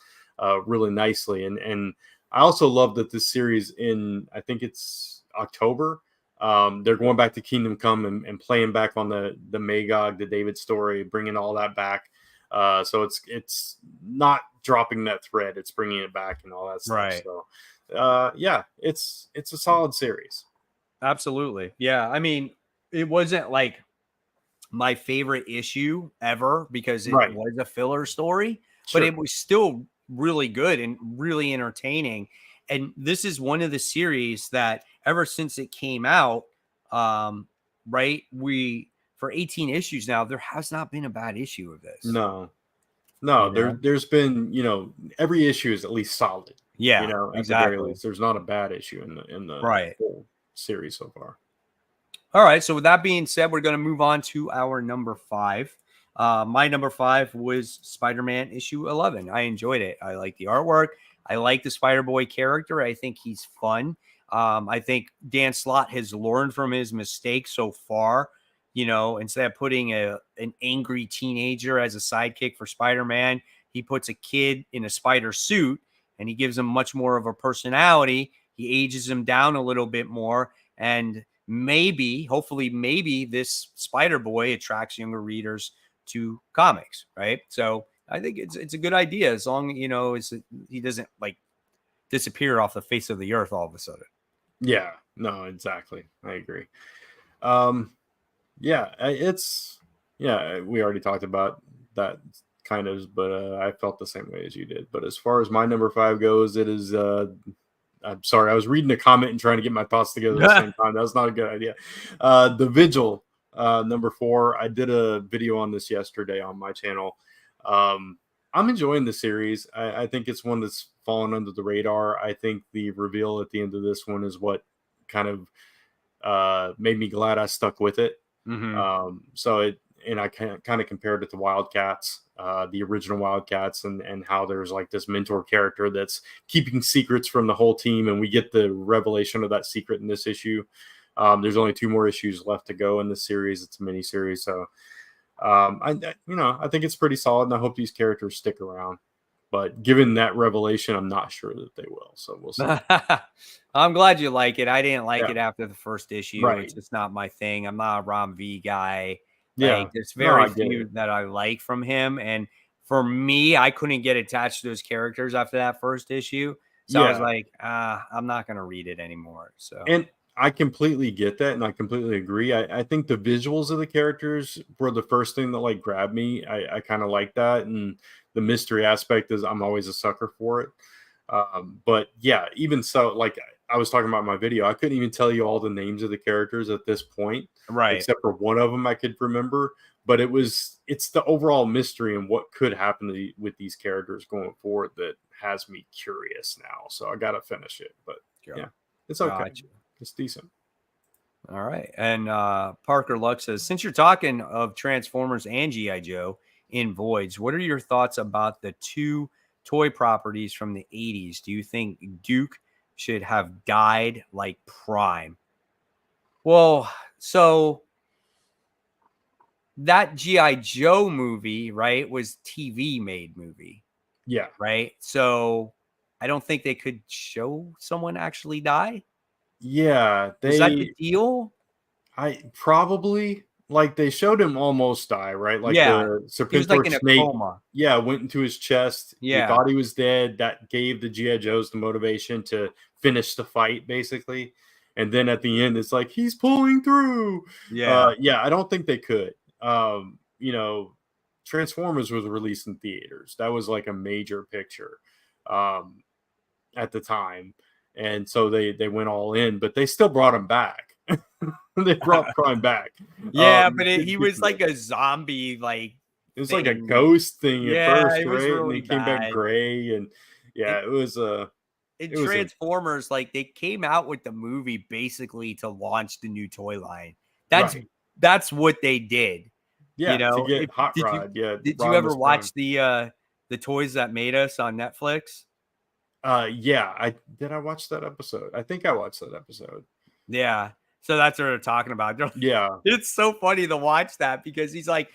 really nicely. And I also love that this series, in I think it's October, they're going back to Kingdom Come and playing back on the Magog, the David story, bringing all that back. So it's not dropping that thread; it's bringing it back and all that stuff. Right. So, yeah, it's a solid series. Absolutely. Yeah. I mean, it wasn't like my favorite issue ever because it Right. was a filler story, but Sure. it was still really good and really entertaining. And this is one of the series that ever since it came out, right, we for 18 issues now, there has not been a bad issue of this. No, You know? there's been, every issue is at least solid. Yeah, At the very exactly. least, there's not a bad issue in the Right. whole series so far. All right. So with that being said, we're going to move on to our number 5. My number 5 was Spider-Man issue 11. I enjoyed it. I like the artwork. I like the Spider-Boy character. I think he's fun. I think Dan Slott has learned from his mistakes so far. Instead of putting an angry teenager as a sidekick for Spider-Man, he puts a kid in a spider suit and he gives him much more of a personality. He ages him down a little bit more, and hopefully, this Spider Boy attracts younger readers to comics, right? So I think it's a good idea as long as he doesn't like disappear off the face of the earth all of a sudden. Yeah, no, exactly. I agree. We already talked about that kind of, but I felt the same way as you did. But as far as my number 5 goes, it is I'm sorry, I was reading a comment and trying to get my thoughts together at the same time. That was not a good idea. The Vigil, number 4. I did a video on this yesterday on my channel. I'm enjoying the series. I think it's one that's fallen under the radar. I think the reveal at the end of this one is what kind of made me glad I stuck with it. I kind of compared it to Wildcats, the original Wildcats, and how there's like this mentor character that's keeping secrets from the whole team, and we get the revelation of that secret in this issue. There's only 2 more issues left to go in this series. It's a mini series, so I think it's pretty solid, and I hope these characters stick around. But given that revelation, I'm not sure that they will. So we'll see. I'm glad you like it. I didn't like it after the first issue. Right. It's just not my thing. I'm not a Rom V guy. Yeah. Like, there's very few that I like from him. And for me, I couldn't get attached to those characters after that first issue. So I was like, I'm not going to read it anymore. So, and I completely get that. And I completely agree. I think the visuals of the characters were the first thing that like grabbed me. I kind of like that. And the mystery aspect is I'm always a sucker for it. But yeah, even so, like I was talking about in my video, I couldn't even tell you all the names of the characters at this point, right? Except for one of them I could remember. But it's the overall mystery and what could happen with these characters going forward that has me curious now. So I got to finish it. But yeah, it's okay. Gotcha. It's decent. All right. And Parker Luck says, since you're talking of Transformers and G.I. Joe in Voids, what are your thoughts about the 2 toy properties from the 80s? Do you think Duke should have died like Prime? Well, so that G.I. Joe movie, right, was TV made movie. Yeah. Right. So I don't think they could show someone actually die. Yeah. Is that the deal? I probably like they showed him almost die, right? Like the Serpentor like in a snake, coma. Yeah, went into his chest. Yeah. He thought he was dead. That gave the G.I. Joes the motivation to finish the fight, basically. And then at the end, it's like he's pulling through. Yeah. I don't think they could. Transformers was released in theaters. That was like a major picture at the time. And so they went all in, but they still brought him back. They brought Prime back. Yeah, but he was like a zombie, like it was like a ghost thing at first, it was right? really and he came back gray, and it was Transformers, like they came out with the movie basically to launch the new toy line. That's what they did. Yeah, to get Hot Rod. Did you ever watch the Toys That Made Us on Netflix? I watch that episode. I think I watched that episode. Yeah. So that's what they're talking about. It's so funny to watch that because he's like,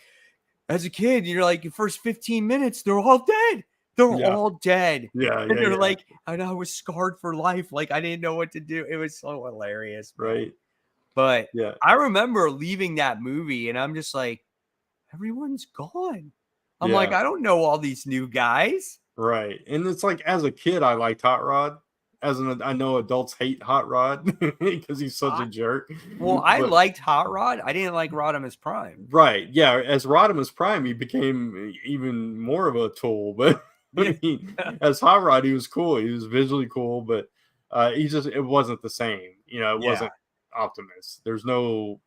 as a kid, you're like, your first 15 minutes, they're all dead. They're all dead. Yeah. And they're like, and I was scarred for life. Like, I didn't know what to do. It was so hilarious. Right. But I remember leaving that movie and I'm just like, everyone's gone. I'm like, I don't know all these new guys. Right. And it's like, as a kid, I liked Hot Rod. I know adults hate Hot Rod because he's such a jerk. Well, I liked Hot Rod. I didn't like Rodimus Prime. Right. Yeah. As Rodimus Prime, he became even more of a tool. But I mean, as Hot Rod, he was cool. He was visually cool, but it wasn't the same. It Yeah. wasn't Optimus. There's no,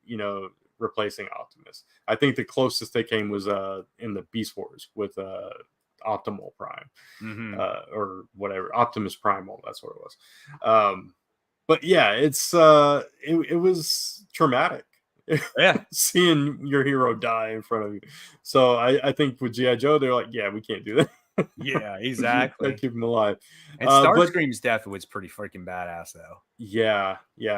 replacing Optimus. I think the closest they came was in the Beast Wars with Optimal Prime, Hmm. or whatever, Optimus Primal. That's what it was. But yeah, it was traumatic Yeah. seeing your hero die in front of you. So I think with GI Joe, they're like, yeah, we can't do that. Yeah, Gotta exactly. keep him alive. And But Starscream's death was pretty freaking badass, though. yeah,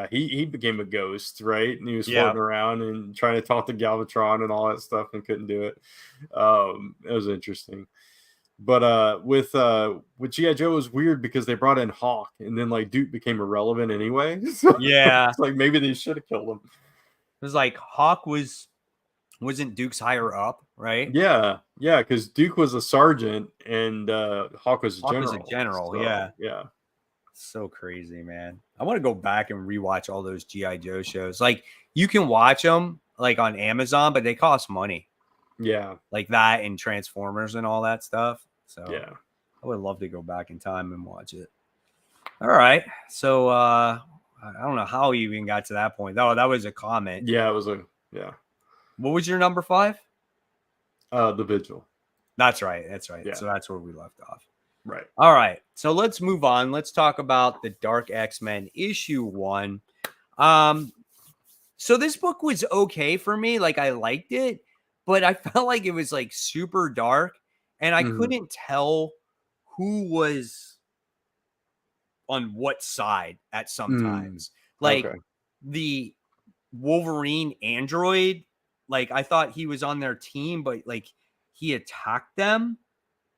he became a ghost, right? And he was Yeah. floating around and trying to talk to Galvatron and all that stuff and couldn't do it. It was interesting. But with GI Joe, it was weird because they brought in Hawk, and then like Duke became irrelevant anyway. So Yeah. it's like maybe they should have killed him. It was like Hawk wasn't Duke's higher up, right? Yeah, because Duke was a sergeant and Hawk was a Hawk was a general. general, So yeah. yeah, So crazy, man. I want to go back and rewatch all those GI Joe shows. Like you can watch them like on Amazon, but they cost money. yeah, Like that and Transformers and all that stuff. So yeah. I would love to go back in time and watch it. All right. So I don't know how you even got to that point. Oh, that was a comment. Yeah, it was a yeah. What was your number 5? The Vigil. That's right. That's right. Yeah. So that's where we left off. Right. All right. So let's move on. Let's talk about the Dark X-Men issue 1. So this book was okay for me. Like I liked it, but I felt like it was like super dark and I couldn't tell who was on what side at sometimes. Like Okay. the Wolverine android, like I thought he was on their team, but like he attacked them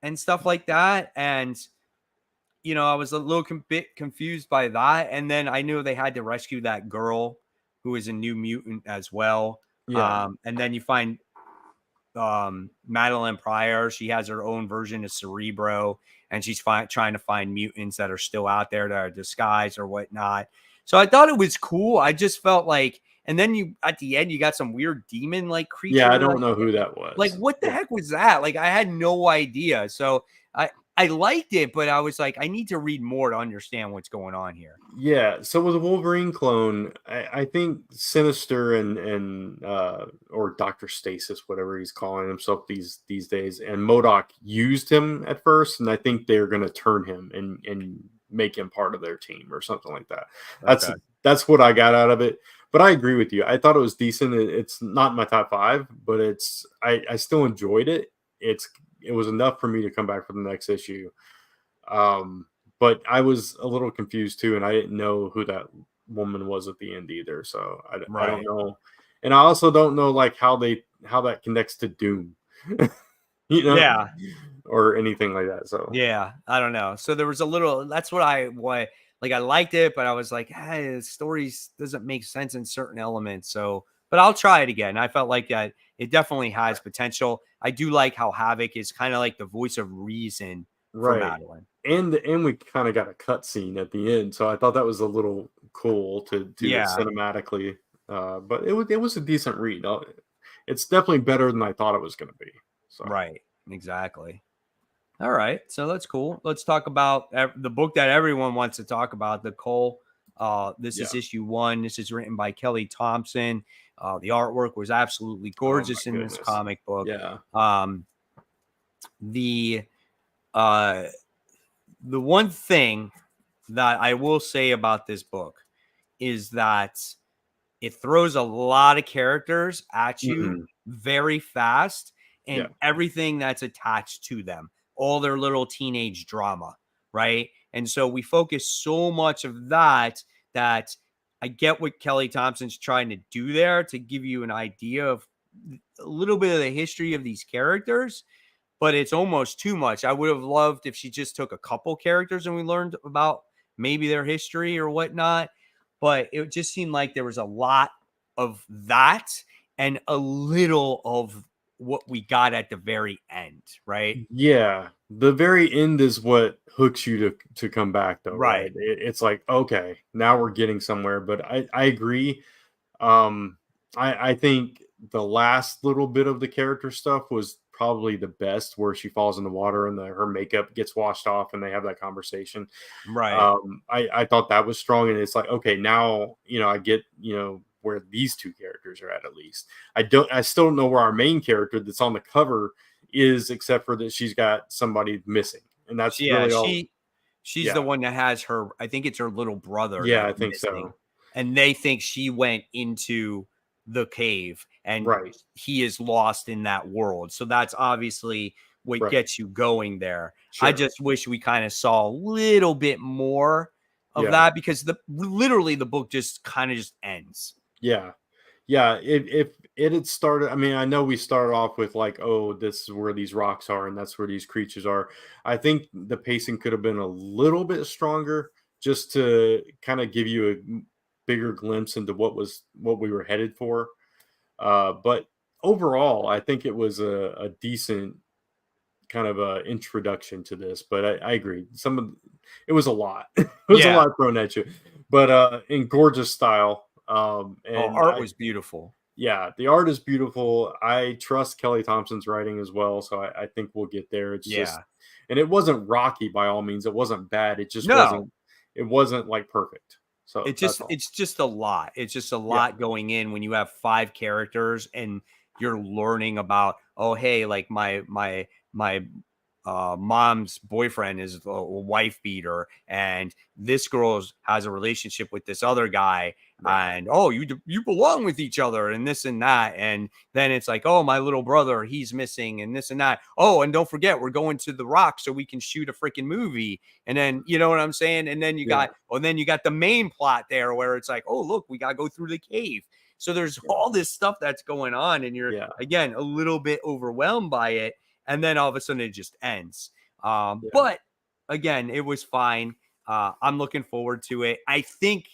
and stuff like that. And I was a little bit confused by that. And then I knew they had to rescue that girl who is a new mutant as well. Yeah. And then you find Madeline Pryor. She has her own version of Cerebro, and she's trying to find mutants that are still out there that are disguised or whatnot. So I thought it was cool. I just felt like, and then you at the end you got some weird demon like creature. Yeah, I don't know who that was. Like what the heck was that? Like I had no idea. So I liked it, but I was like, I need to read more to understand what's going on here. Yeah, so with a Wolverine clone, I think Sinister and or Dr. Stasis, whatever he's calling himself these days, and MODOK used him at first, and I think they're gonna turn him and make him part of their team or something like that. That's what I got out of it. But I agree with you. I thought it was decent. It's not my top 5, but I still enjoyed it. It was enough for me to come back for the next issue. But I was a little confused too, and I didn't know who that woman was at the end either. So I don't know, and I also don't know like how that connects to Doom, Yeah, or anything like that. So yeah, I don't know. So there was a little. That's what I like. I liked it, but I was like, hey, the stories doesn't make sense in certain elements. So, but I'll try it again. I felt like that it definitely has potential. I do like how Havoc is kind of like the voice of reason for Madeline. And we kind of got a cutscene at the end, so I thought that was a little cool to do it cinematically. But it was a decent read. It's definitely better than I thought it was going to be. So. Right, exactly. All right, so that's cool. Let's talk about the book that everyone wants to talk about, the Cull. This is issue 1. This is written by Kelly Thompson. The artwork was absolutely gorgeous in this comic book. Yeah. The one thing that I will say about this book is that it throws a lot of characters at you very fast and everything that's attached to them, all their little teenage drama, right? And so we focus so much of that I get what Kelly Thompson's trying to do there to give you an idea of a little bit of the history of these characters, but it's almost too much. I would have loved if she just took a couple characters and we learned about maybe their history or whatnot. But it just seemed like there was a lot of that and a little of what we got at the very end, right? Yeah. The very end is what hooks you to come back, though, right? It's like, okay, now we're getting somewhere. But I agree. I think the last little bit of the character stuff was probably the best, where she falls in the water and her makeup gets washed off and they have that conversation. Right. I thought that was strong, and it's like, okay, now I get where these two characters are at least. I still don't know where our main character that's on the cover is, except for that she's got somebody missing, and that's Yeah, really all. she's the Yeah, one that has her, I think it's her little brother yeah, that's I think missing. so. And they think she went into the cave and Right, he is lost in that world. So that's obviously what right, gets you going there. I sure, just wish we kind of saw a little bit more of yeah, that, because literally the book just kind of just ends. yeah. Yeah, if it had started, I mean, I know we started off with like, oh, this is where these rocks are and that's where these creatures are. I think the pacing could have been a little bit stronger, just to kind of give you a bigger glimpse into what we were headed for. But overall, I think it was a decent kind of a introduction to this. But I agree, it was a lot. It was a Yeah. lot thrown at you, but in gorgeous style. Oh, And art was beautiful. yeah, the art is beautiful. I trust Kelly Thompson's writing as well, so I think we'll get there. It's just, Yeah. and it wasn't rocky by all means. It wasn't bad. It just No, wasn't. It wasn't like perfect. So that's all. it's just a lot. It's just a Yeah, lot going in when you have 5 characters and you're learning about, oh, hey, like my mom's boyfriend is a wife beater, and this girl has a relationship with this other guy, right. and oh, you belong with each other, and this and that, and then it's like, oh, my little brother, he's missing, and this and that. Oh, and don't forget, we're going to the Rock so we can shoot a freaking movie. And then, you know what I'm saying? And then Yeah, you got the main plot there where it's like, oh, look, we got to go through the cave. So there's yeah, all this stuff that's going on, and you're, yeah, again, a little bit overwhelmed by it. And then all of a sudden it just ends. yeah, But again, it was fine. I'm looking forward to it. I think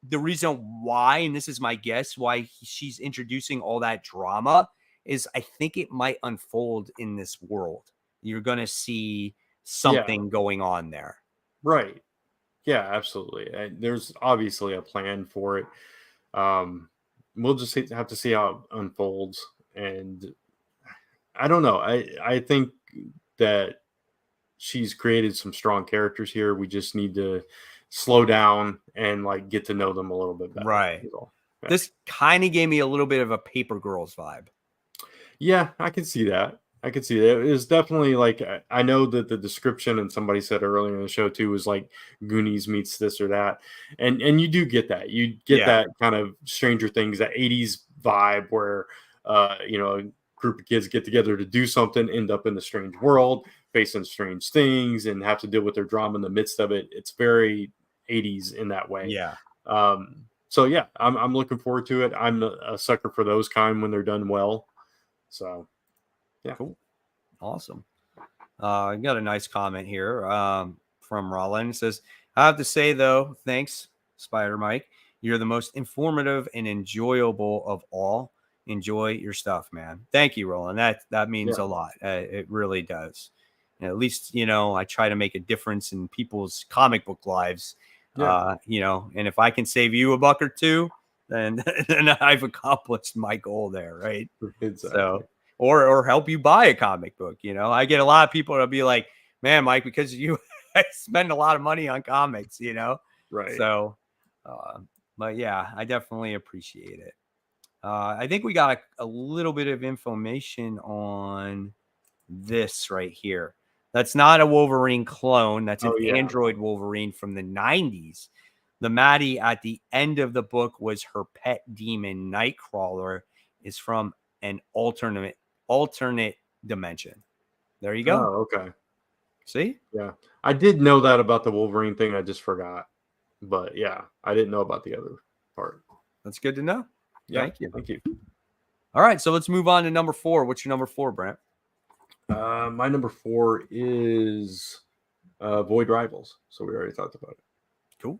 the reason why, and this is my guess, why she's introducing all that drama is I think it might unfold in this world. You're going to see yeah. something going on there. Right. Yeah, absolutely. And there's obviously a plan for it. Um, we'll just have to see how it unfolds. And I don't know. I think that she's created some strong characters here. We just need to slow down and like get to know them a little bit better. Right. Is all. Yeah. This kind of gave me a little bit of a Paper Girls vibe. Yeah, I can see that. I can see that. It was definitely like, I know that the description, and somebody said earlier in the show too, was like Goonies meets this or that, and you do get that. You get Yeah. that kind of Stranger Things, that '80s vibe where a group of kids get together to do something, end up in the strange world, facing strange things, and have to deal with their drama in the midst of it. It's very '80s in that way. Yeah. So yeah, I'm looking forward to it. I'm a sucker for those kind when they're done well. So yeah. Cool. Awesome. I got a nice comment here from Rollin. It says, I have to say, though, thanks, Spider Mike. You're the most informative and enjoyable of all. Enjoy your stuff, man. Thank you, Roland. That means Yeah. a lot. It really does. And at least, I try to make a difference in people's comic book lives. Yeah. And if I can save you a buck or two, then then I've accomplished my goal there, right? Exactly. So, or help you buy a comic book. I get a lot of people that'll be like, man, Mike, because you I spend a lot of money on comics. Right. So, uh, but yeah, I definitely appreciate it. I think we got a little bit of information on this right here. That's not a Wolverine clone. That's an Oh yeah. android Wolverine from the 90s. The Maddie at the end of the book was her pet demon, Nightcrawler, is from an alternate dimension. There you go. Oh, okay. See? Yeah. I did know that about the Wolverine thing. I just forgot. But yeah, I didn't know about the other part. That's good to know. Yeah. Thank you. Thank you. All right, so let's move on to number 4. What's your number 4, Brent? My number 4 is Void Rivals. So we already talked about it. Cool.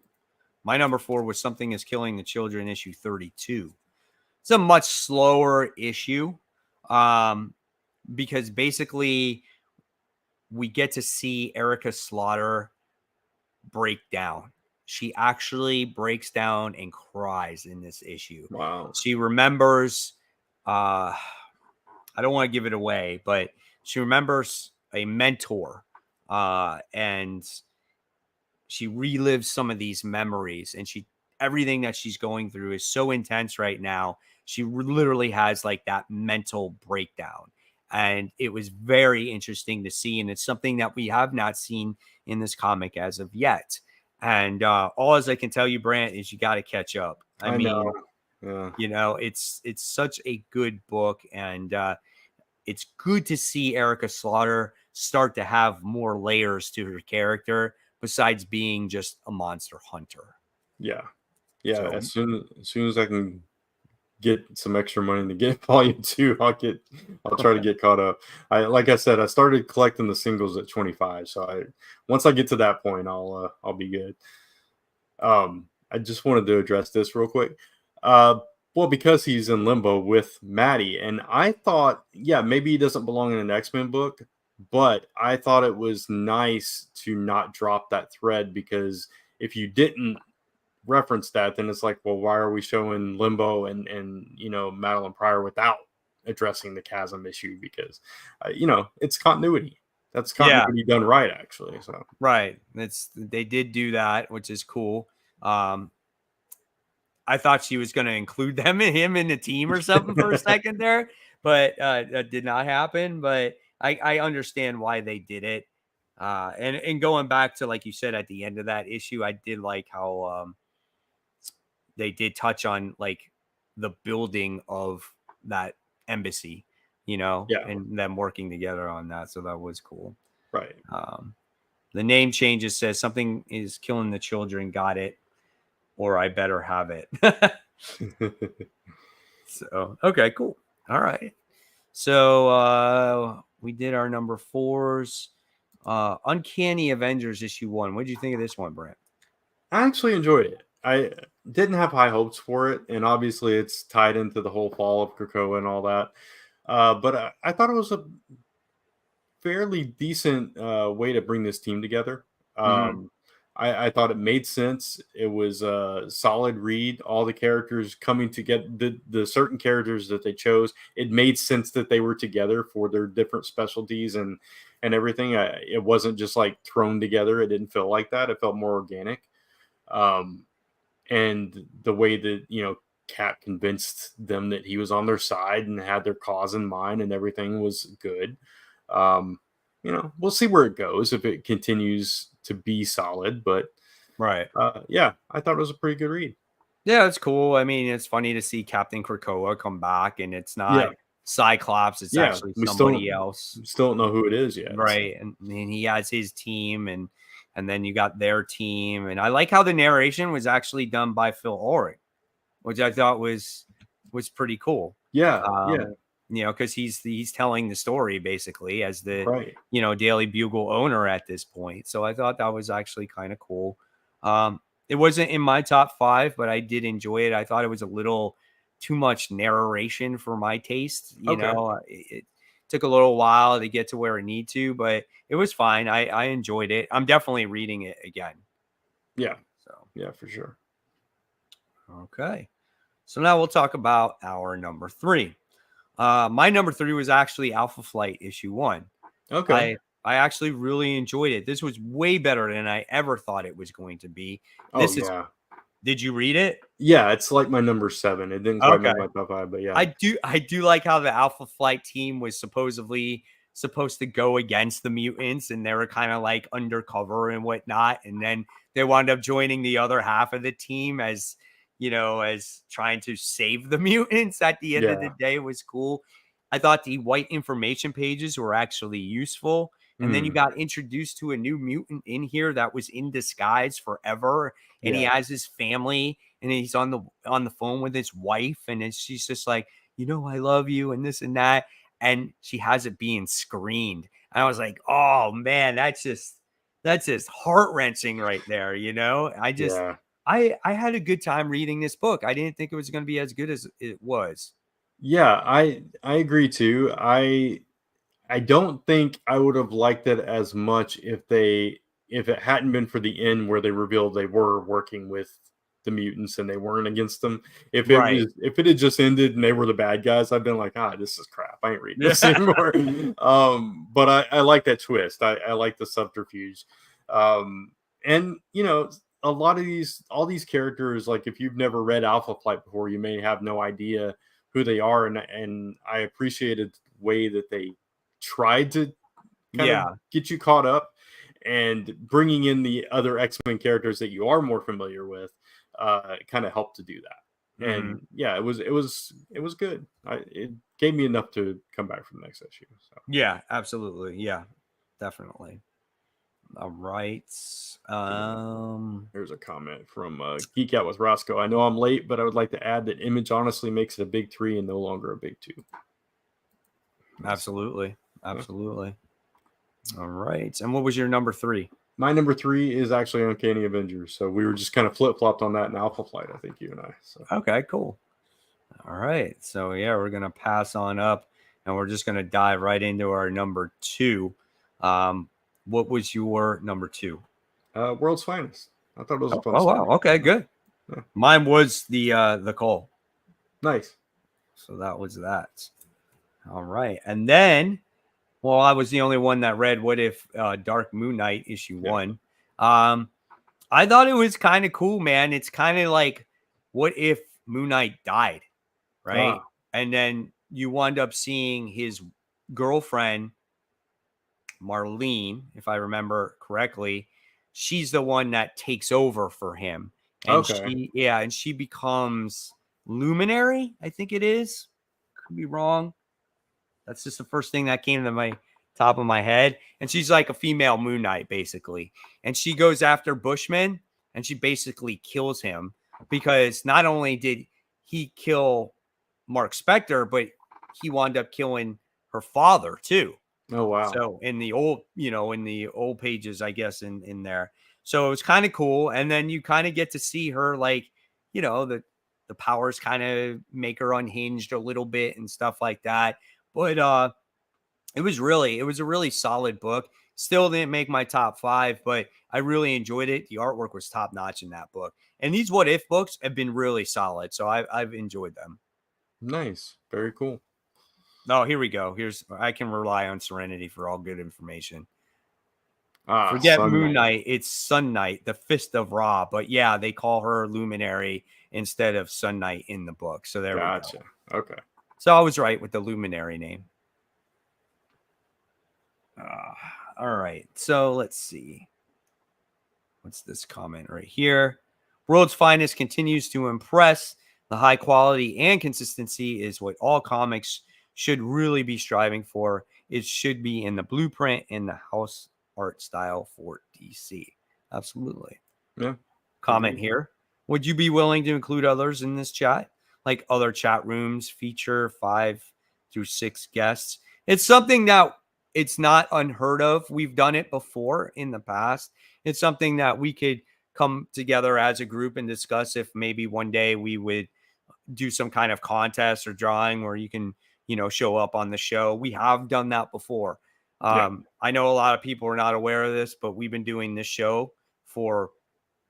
My number 4 was Something is Killing the Children, issue 32. It's a much slower issue because basically we get to see Erica Slaughter break down. She actually breaks down and cries in this issue. Wow. She remembers I don't want to give it away, but she remembers a mentor, and she relives some of these memories, and everything that she's going through is so intense right now. She literally has like that mental breakdown. And it was very interesting to see. And it's something that we have not seen in this comic as of yet. And all as I can tell you, Brant, is you got to catch up. I mean, know. it's such a good book. And it's good to see Erica Slaughter start to have more layers to her character besides being just a monster hunter. Yeah. So, As soon as I can get some extra money to get volume 2, I'll try to get caught up. Like I said, I started collecting the singles at 25, so once I get to that point, I'll be good. I just wanted to address this real quick. Well, because he's in limbo with Maddie, and I thought, yeah, maybe he doesn't belong in an X-Men book, but I thought it was nice to not drop that thread, because if you didn't reference that, then it's like, well, why are we showing Limbo and Madeline Pryor without addressing the chasm issue? Because it's continuity. That's continuity done right, actually. So right, they did do that, which is cool. I thought she was going to include him in the team or something for a second there, but that did not happen. But I understand why they did it. And going back to, like you said, at the end of that issue, I did like how they did touch on like the building of that embassy, and them working together on that. So that was cool. Right. The name changes says something is killing the children. Got it. Or I better have it. So, okay, cool. All right. So we did our number 4s. Uncanny Avengers issue 1. What did you think of this one, Brent? I actually enjoyed it. I didn't have high hopes for it, and obviously it's tied into the whole fall of Krakoa and all that. But I thought it was a fairly decent way to bring this team together. I thought it made sense. It was a solid read. All the characters coming together, the certain characters that they chose, it made sense that they were together for their different specialties and everything. It wasn't just like thrown together. It didn't feel like that. It felt more organic. And the way that Cap convinced them that he was on their side and had their cause in mind and everything was good. We'll see where it goes if it continues to be solid, but right. I thought it was a pretty good read. Yeah, it's cool. I mean, it's funny to see Captain Krakoa come back, and it's not Cyclops, it's actually somebody else. Still don't know who it is yet. Right. So. And he has his team, and then you got their team. And I like how the narration was actually done by Phil Ulrich, which I thought was pretty cool. Yeah. Because he's telling the story basically as the Daily Bugle owner at this point. So I thought that was actually kind of cool. It wasn't in my top 5, but I did enjoy it. I thought it was a little too much narration for my taste. It took a little while to get to where it need to, but it was fine. I enjoyed it. I'm definitely reading it again. Yeah. So yeah, for sure. Okay. So now we'll talk about our number 3. My number 3 was actually Alpha Flight issue 1. Okay. I actually really enjoyed it. This was way better than I ever thought it was going to be. Did you read it? Yeah, it's like my number 7. It didn't quite make my top 5, but yeah. I do like how the Alpha Flight team was supposedly supposed to go against the mutants, and they were kind of like undercover and whatnot. And then they wound up joining the other half of the team as trying to save the mutants at the end of the day. Was cool. I thought the white information pages were actually useful. And then you got introduced to a new mutant in here that was in disguise forever. And he has his family, and he's on the phone with his wife. And then she's just like, I love you and this and that. And she has it being screened. And I was like, oh man, that's just heart-wrenching right there. I had a good time reading this book. I didn't think it was going to be as good as it was. Yeah, I agree too. I don't think I would have liked it as much if it hadn't been for the end where they revealed they were working with the mutants and they weren't against them. If Right. it had just ended and they were the bad guys, I'd been like, this is crap. I ain't reading this Yeah. anymore. But I like that twist. I like the subterfuge. And a lot of all these characters, like if you've never read Alpha Flight before, you may have no idea who they are, and I appreciated the way that they tried to kind of Yeah. get you caught up, and bringing in the other X-Men characters that you are more familiar with kind of helped to do that. Mm-hmm. And yeah, it was good. It gave me enough to come back for the next issue. So. Yeah, absolutely. Yeah, definitely. All right. Here's a comment from Geek Out with Roscoe. I know I'm late, but I would like to add that Image honestly makes it a big 3 and no longer a big 2. Absolutely. All right. And what was your number 3? My number 3 is actually Uncanny Avengers. So we were just kind of flip-flopped on that in Alpha Flight, I think, you and I. So. Okay, cool. All right. So yeah, we're gonna pass on up and we're just gonna dive right into our number 2. What was your number 2? World's Finest. I thought it was a fun Oh story. wow. Okay, good. Yeah. Mine was the Cull. Nice. So that was that. All right. And then, well, I was the only one that read What If Dark Moon Knight issue 1. I thought it was kind of cool, man. It's kind of like, what if Moon Knight died, right? And then you wind up seeing his girlfriend, Marlene, if I remember correctly. She's the one that takes over for him. And she becomes Luminary, I think it is. Could be wrong. That's just the first thing that came to my top of my head. And she's like a female Moon Knight, basically. And she goes after Bushman and she basically kills him because not only did he kill Mark Spector, but he wound up killing her father too. Oh, wow. So in the old pages, I guess, in there. So it was kind of cool. And then you kind of get to see her, like, the powers kind of make her unhinged a little bit and stuff like that. But it was a really solid book. Still didn't make my top 5, but I really enjoyed it. The artwork was top notch in that book. And these What If books have been really solid. So I've enjoyed them. Nice. Very cool. Oh, here we go. I can rely on Serenity for all good information. Forget Moon Knight. It's Sun Knight, the Fist of Ra. But yeah, they call her Luminary instead of Sun Knight in the book. So there we go. Okay. So I was right with the Luminary name. All right. So let's see. What's this comment right here? World's Finest continues to impress. The high quality and consistency is what all comics should really be striving for. It should be in the blueprint and the house art style for DC. Absolutely. Yeah. Comment here. Would you be willing to include others in this chat? Like other chat rooms feature 5 through 6 guests. It's something that it's not unheard of. We've done it before in the past. It's something that we could come together as a group and discuss if maybe one day we would do some kind of contest or drawing where you can, show up on the show. We have done that before. I know a lot of people are not aware of this, but we've been doing this show for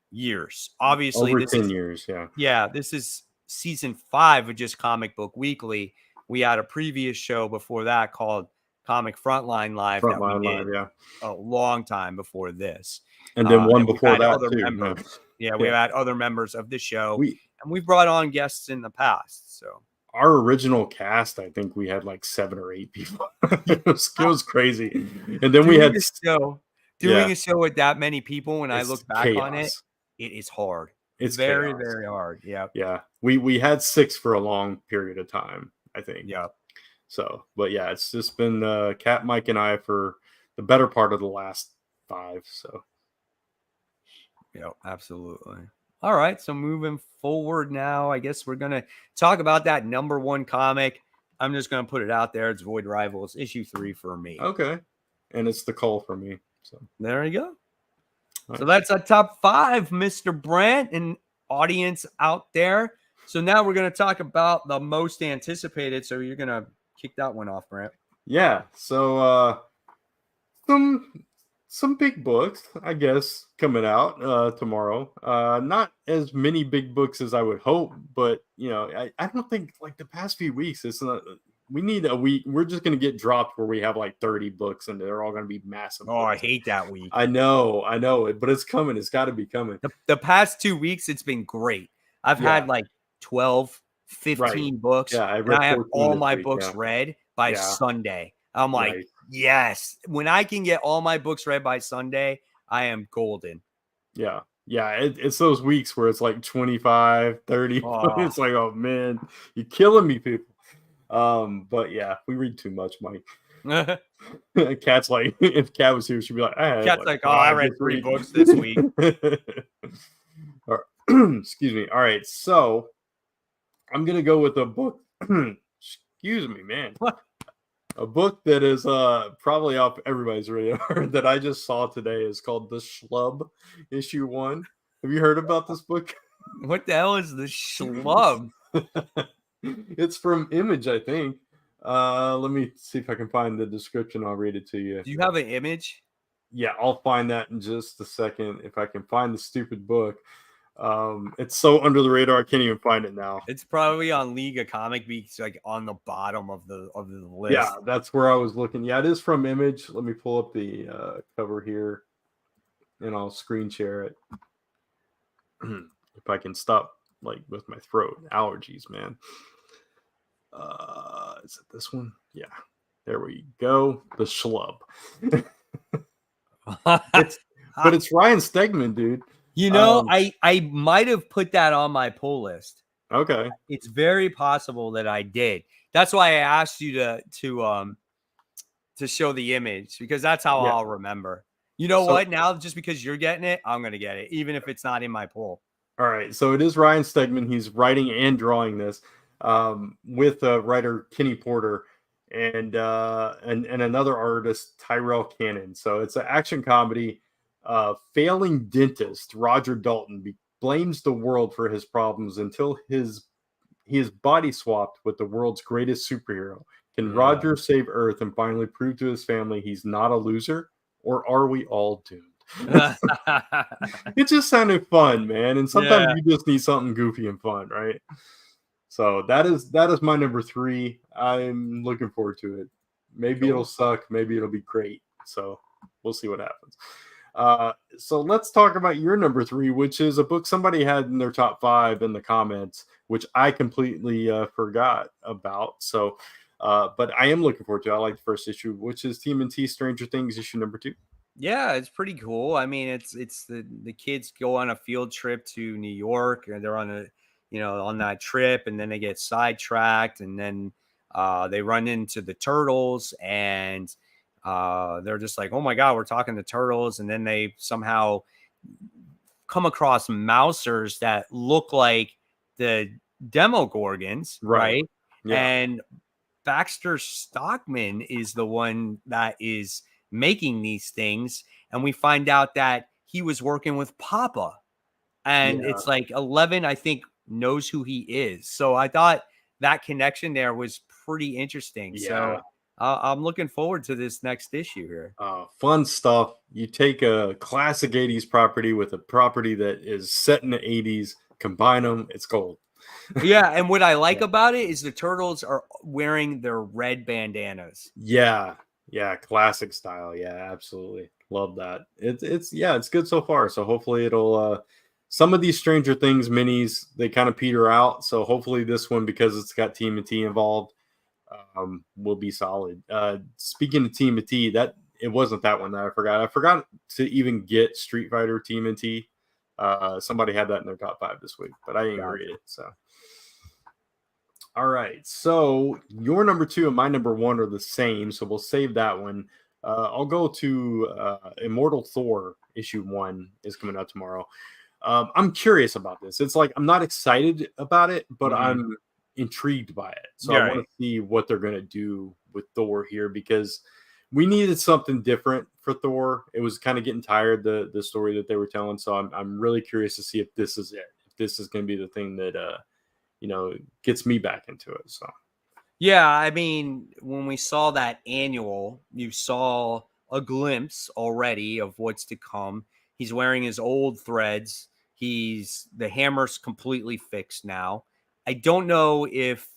years. Obviously, over 10 years. Yeah. Yeah. This is season 5 of just Comic Book Weekly. We had a previous show before that called Comic Frontline Live that we did a long time before this. And then one before that too. Members. We've had other members of the show, and we've brought on guests in the past. So our original cast, I think we had like 7 or 8 people. it was crazy. And then we had doing a show with that many people. When I look back chaos. on it, it is hard. It's very, chaos. very hard. Yeah. Yeah. We had 6 for a long period of time, I think. Yeah. So, but yeah, it's just been Cat, Mike, and I for the better part of the last 5. So, yeah, absolutely. All right. So moving forward now, I guess we're going to talk about that number 1 comic. I'm just going to put it out there. It's Void Rivals issue 3 for me. Okay. And it's the Cull for me. So there you go. So that's a top 5, Mr. Brent and audience out there. So now we're going to talk about the most anticipated. So you're going to kick that one off, Brent. Yeah. So some some big books, I guess, coming out tomorrow. Not as many big books as I would hope, but I don't think like the past few weeks. It's not. We need a week. We're just gonna get dropped where we have like 30 books, and they're all gonna be massive Oh, I books. hate that week. I know it, but it's coming. It's got to be coming. The past 2 weeks, it's been great. I've Yeah, had like 12, right. 15 books, Yeah, I and read I have 14 all this my week. books Yeah, read by yeah, Sunday. I'm like, right. yes. When I can get all my books read by Sunday, I am golden. Yeah. Yeah, it's those weeks where it's like 25, 30. Oh, It's like, oh man, you're killing me, people. But yeah, we read too much, Mike. Cat's like, if Cat was here, she'd be like, I had Cat's like like, oh, I 5 read this 3 week. books this week. Excuse me. All right, so I'm gonna go with a book. Excuse me, man. A book that is probably off everybody's radar that I just saw today is called The Schlub, issue 1. Have you heard about this book? What the hell is the schlub? It's from Image, I think. Let me see if I can find the description. I'll read it to you. Do you have an image? Yeah, I'll find that in just a second if I can find the stupid book. It's so under the radar, I can't even find it now. It's probably on League of Comic Beats, like on the bottom of the Yeah, list. that's where I was looking. Yeah, it is from Image. Let me pull up the cover here, and I'll screen share it. If I can stop like with my throat allergies, man. Is it this one? Yeah, there we go. The Schlub. It's Ryan Stegman, dude. I might have put that on my pull list. Okay. It's very possible that I did. That's why I asked you to show the image, because that's how Yeah. I'll remember. You know So- what? Now, just because you're getting it, I'm gonna get it, even if it's not in my poll. All right, so it is Ryan Stegman. He's writing and drawing this with writer Kenny Porter and another artist, Tyrell Cannon. So it's an action comedy. Failing dentist Roger Dalton blames the world for his problems until he is body swapped with the world's greatest superhero. Can Roger save Earth and finally prove to his family he's not a loser, or are we all doomed? It just sounded fun, man. And sometimes you just need something goofy and fun, right? So that is my number 3. I'm looking forward to it. Maybe it'll suck, maybe it'll be great. So we'll see what happens. So let's talk about your number 3, which is a book somebody had in their top 5 in the comments, which I completely forgot about. So, but I am looking forward to it. I like the first issue, which is TMNT Stranger Things issue number 2. Yeah, it's pretty cool. I mean, it's the kids go on a field trip to New York, and they're on that trip, and then they get sidetracked, and then they run into the turtles, and they're just like, oh my god, we're talking to turtles, and then they somehow come across mousers that look like the Demogorgons, right? Yeah. And Baxter Stockman is the one that is making these things, and we find out that he was working with Papa, and it's like 11, I think, knows who he is. So I thought that connection there was pretty interesting. So I'm looking forward to this next issue here. Fun stuff. You take a classic 80s property with a property that is set in the 80s, combine them, it's gold. Yeah, and what I like about it is the turtles are wearing their red bandanas. Yeah, classic style. Yeah, absolutely. Love that. It's good so far. So hopefully it'll some of these Stranger Things minis, they kind of peter out. So hopefully this one, because it's got TMNT involved, will be solid. Speaking of TMNT, that it wasn't that one that I forgot. I forgot to even get Street Fighter TMNT. Somebody had that in their top 5 this week, but I didn't read it. So all right, so your number 2 and my number 1 are the same, so we'll save that one. I'll go to Immortal Thor issue 1 is coming out tomorrow. I'm curious about this. It's like I'm not excited about it, but I'm intrigued by it. So I want to see what they're going to do with Thor here, because we needed something different for Thor. It was kind of getting tired, the story that they were telling. So I'm really curious to see if this is it. If this is going to be the thing that gets me back into it. So yeah, I mean, when we saw that annual, you saw a glimpse already of what's to come. He's wearing his old threads. The hammer's completely fixed now. I don't know if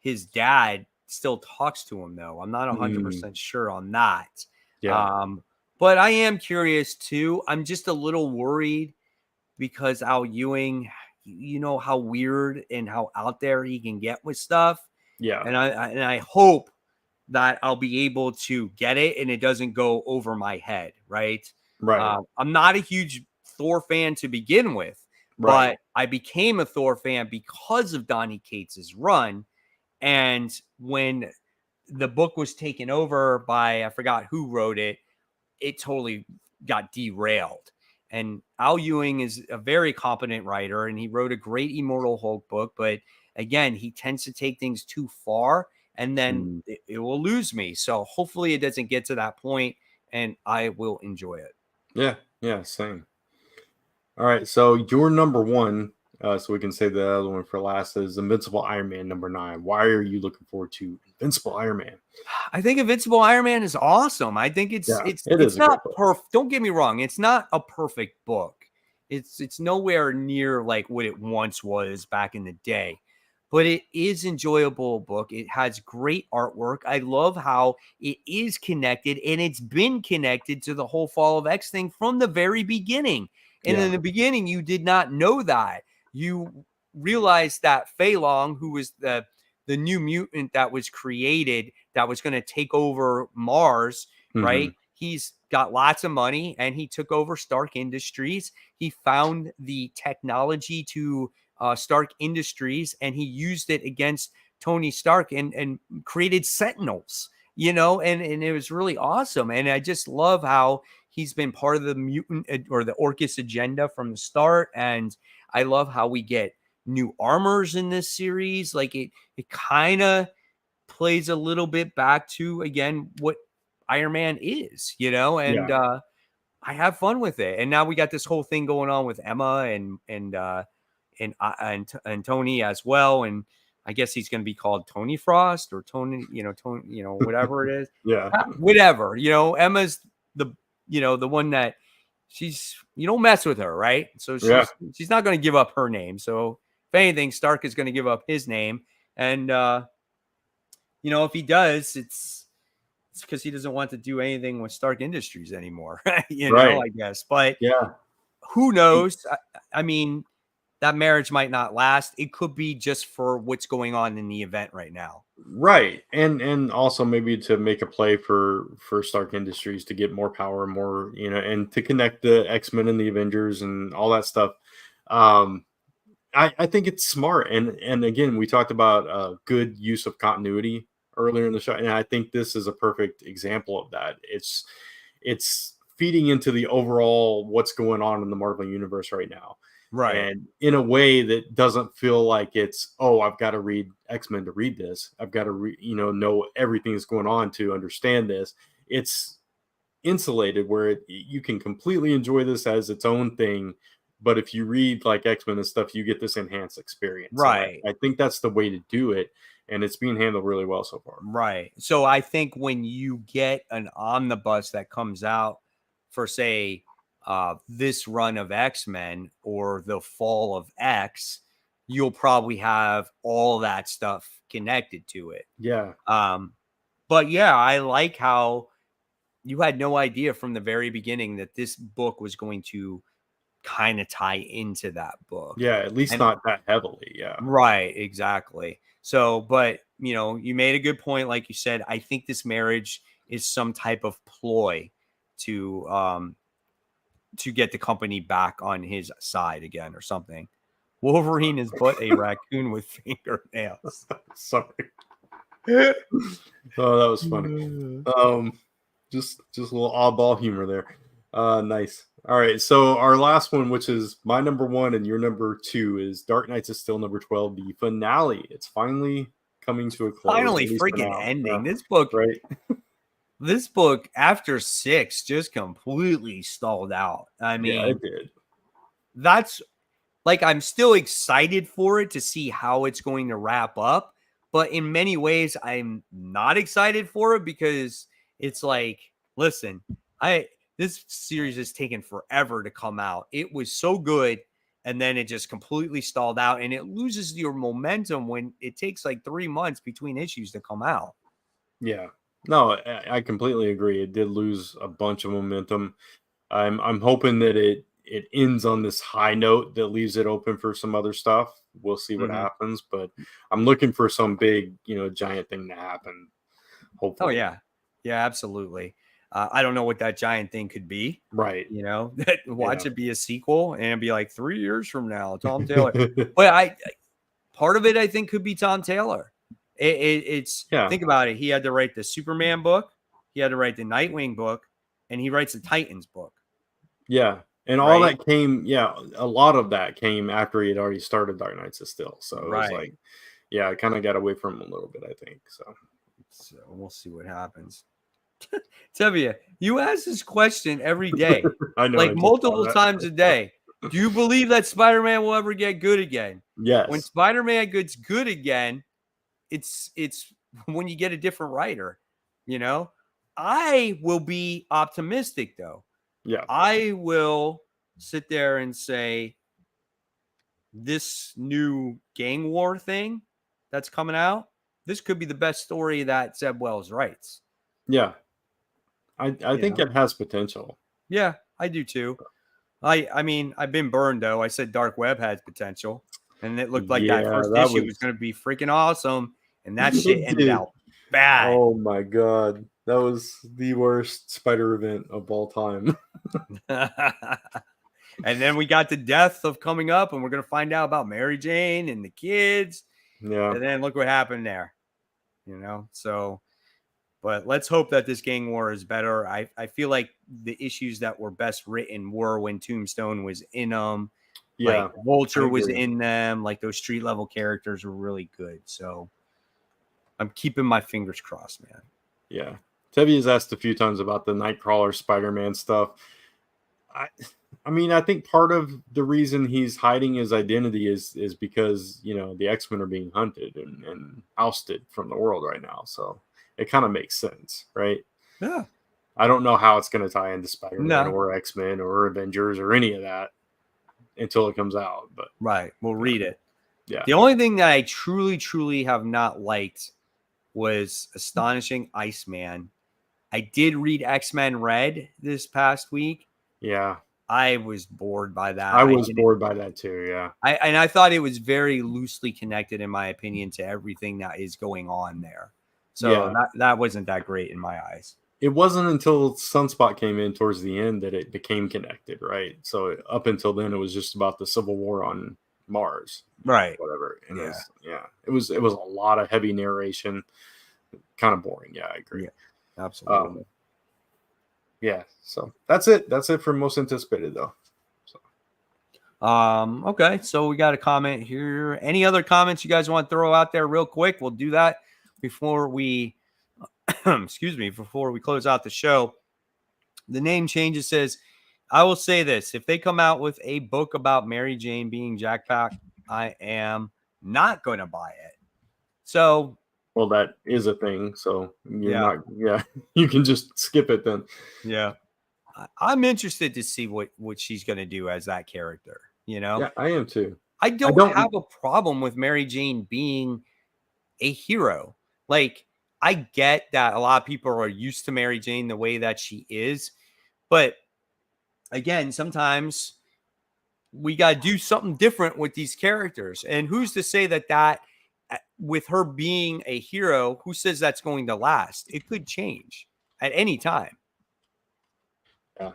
his dad still talks to him though. I'm not 100% sure on that. Yeah. But I am curious too. I'm just a little worried because Al Ewing, you know how weird and how out there he can get with stuff. Yeah. And I hope that I'll be able to get it and it doesn't go over my head, right? Right. I'm not a huge Thor fan to begin with, Right. but I became a Thor fan because of Donny Cates's run. And when the book was taken over by, I forgot who wrote it, it totally got derailed. And Al Ewing is a very competent writer, and he wrote a great Immortal Hulk book. But again, he tends to take things too far, and then it will lose me. So hopefully it doesn't get to that point, and I will enjoy it. Yeah. Yeah. Same. All right. So your number one, so we can say the other one for last, is Invincible Iron Man number 9. Why are you looking forward to Invincible Iron Man? I think Invincible Iron Man is awesome. I think it's a not perfect. Don't get me wrong. It's not a perfect book. It's nowhere near like what it once was back in the day, but it is enjoyable book. It has great artwork. I love how it is connected, and it's been connected to the whole Fall of X thing from the very beginning. And in the beginning, you did not know that. You realized that Fei Long, who was the new mutant that was created that was going to take over Mars, right? He's got lots of money and he took over Stark Industries. He found the technology to Stark Industries and he used it against Tony Stark and created Sentinels, and it was really awesome. And I just love how he's been part of the mutant or the Orcus agenda from the start. And I love how we get new armors in this series. Like it kind of plays a little bit back to, again, what Iron Man is, and I have fun with it. And now we got this whole thing going on with Emma and Tony as well. And I guess he's going to be called Tony Frost or Tony, whatever it is. Whatever, Emma's the one that you don't mess with her, right? So she's not going to give up her name. So if anything, Stark is going to give up his name. And, if he does, it's because he doesn't want to do anything with Stark Industries anymore, I guess. But who knows? I mean, that marriage might not last. It could be just for what's going on in the event right now. Right. And also maybe to make a play for Stark Industries to get more power, more, and to connect the X-Men and the Avengers and all that stuff. I think it's smart. And again, we talked about good use of continuity earlier in the show. And I think this is a perfect example of that. It's feeding into the overall what's going on in the Marvel universe right now. Right. And in a way that doesn't feel like it's, I've got to read X-Men to read this. I've got to, know everything that's going on to understand this. It's insulated where you can completely enjoy this as its own thing. But if you read like X-Men and stuff, you get this enhanced experience. Right. I think that's the way to do it. And it's being handled really well so far. Right. So I think when you get an omnibus that comes out for, say, this run of X-Men or the fall of X, you'll probably have all that stuff connected to it. Yeah. But yeah, I like how you had no idea from the very beginning that this book was going to kind of tie into that book. Yeah, at least not that heavily. Yeah. Right, exactly. So, but you made a good point. Like you said, I think this marriage is some type of ploy to get the company back on his side again or something. Wolverine is but a raccoon with fingernails. Sorry. Oh, that was funny. Just a little oddball humor there. Nice. All right. So our last one, which is my number 1 and your number 2, is Dark Knights is still number 12, the finale. It's finally coming to a close. Finally freaking ending. This book, right? This book after 6 just completely stalled out. I mean, yeah, it did. That's like, I'm still excited for it to see how it's going to wrap up. But in many ways, I'm not excited for it because it's like, listen, this series has taken forever to come out. It was so good, and then it just completely stalled out, and it loses your momentum when it takes like 3 months between issues to come out. Yeah. No, I completely agree. It did lose a bunch of momentum. I'm hoping that it ends on this high note that leaves it open for some other stuff. We'll see what happens, but I'm looking for some big, giant thing to happen. Oh Hopefully. yeah, yeah, absolutely. I don't know what that giant thing could be. Right. Watch it be a sequel and be like 3 years from now, Tom Taylor. But part of it I think could be Tom Taylor. It's think about it. He had to write the Superman book, he had to write the Nightwing book, and he writes the Titans book. Yeah. And all that came, a lot of that came after he had already started Dark Knights of Steel. So it was like, it kind of got away from him a little bit, I think. So we'll see what happens. Tevia, you ask this question every day, I know, like multiple times a day. Do you believe that Spider-Man will ever get good again? Yes. When Spider-Man gets good again, it's when you get a different writer. I will be optimistic though. Yeah. I will sit there and say this new gang war thing that's coming out, this could be the best story that Zeb Wells writes. Yeah. I think it has potential. Yeah, I do too. I mean, I've been burned though. I said Dark Web has potential, and it looked like that first issue was going to be freaking awesome, and that shit ended out bad. Oh my god, that was the worst Spider event of all time. And then we got the death of coming up, and we're going to find out about Mary Jane and the kids. Yeah, and then look what happened there. So. But let's hope that this gang war is better. I feel like the issues that were best written were when Tombstone was in them. Yeah. Like Vulture was in them. Like those street level characters were really good. So I'm keeping my fingers crossed, man. Yeah. Tevi has asked a few times about the Nightcrawler Spider-Man stuff. I mean, I think part of the reason he's hiding his identity is because, the X-Men are being hunted and ousted from the world right now. So it kind of makes sense, right? Yeah. I don't know how it's going to tie into Spider-Man or X-Men or Avengers or any of that until it comes out. But we'll read it. Yeah. The only thing that I truly, truly have not liked was Astonishing Iceman. I did read X-Men Red this past week. Yeah. I was bored by that. I was bored by that too, yeah. I thought it was very loosely connected, in my opinion, to everything that is going on there. So that wasn't that great in my eyes. It wasn't until Sunspot came in towards the end that it became connected, right? So up until then, it was just about the Civil War on Mars, right? Whatever. And it was a lot of heavy narration, kind of boring. Yeah, I agree. Yeah, absolutely. So that's it. That's it for most anticipated, though. Okay, so we got a comment here. Any other comments you guys want to throw out there real quick? We'll do that before we before we close out the show. The name changes says, I will say this: if they come out with a book about Mary Jane being Jackpot, I am not going to buy it. So, well, that is a thing. So you're not. Yeah, you can just skip it then. Yeah, I'm interested to see what she's going to do as that character. Yeah, I am too. I don't have a problem with Mary Jane being a hero. Like, I get that a lot of people are used to Mary Jane the way that she is. But again, sometimes we got to do something different with these characters. And who's to say that with her being a hero, who says that's going to last? It could change at any time. Yeah.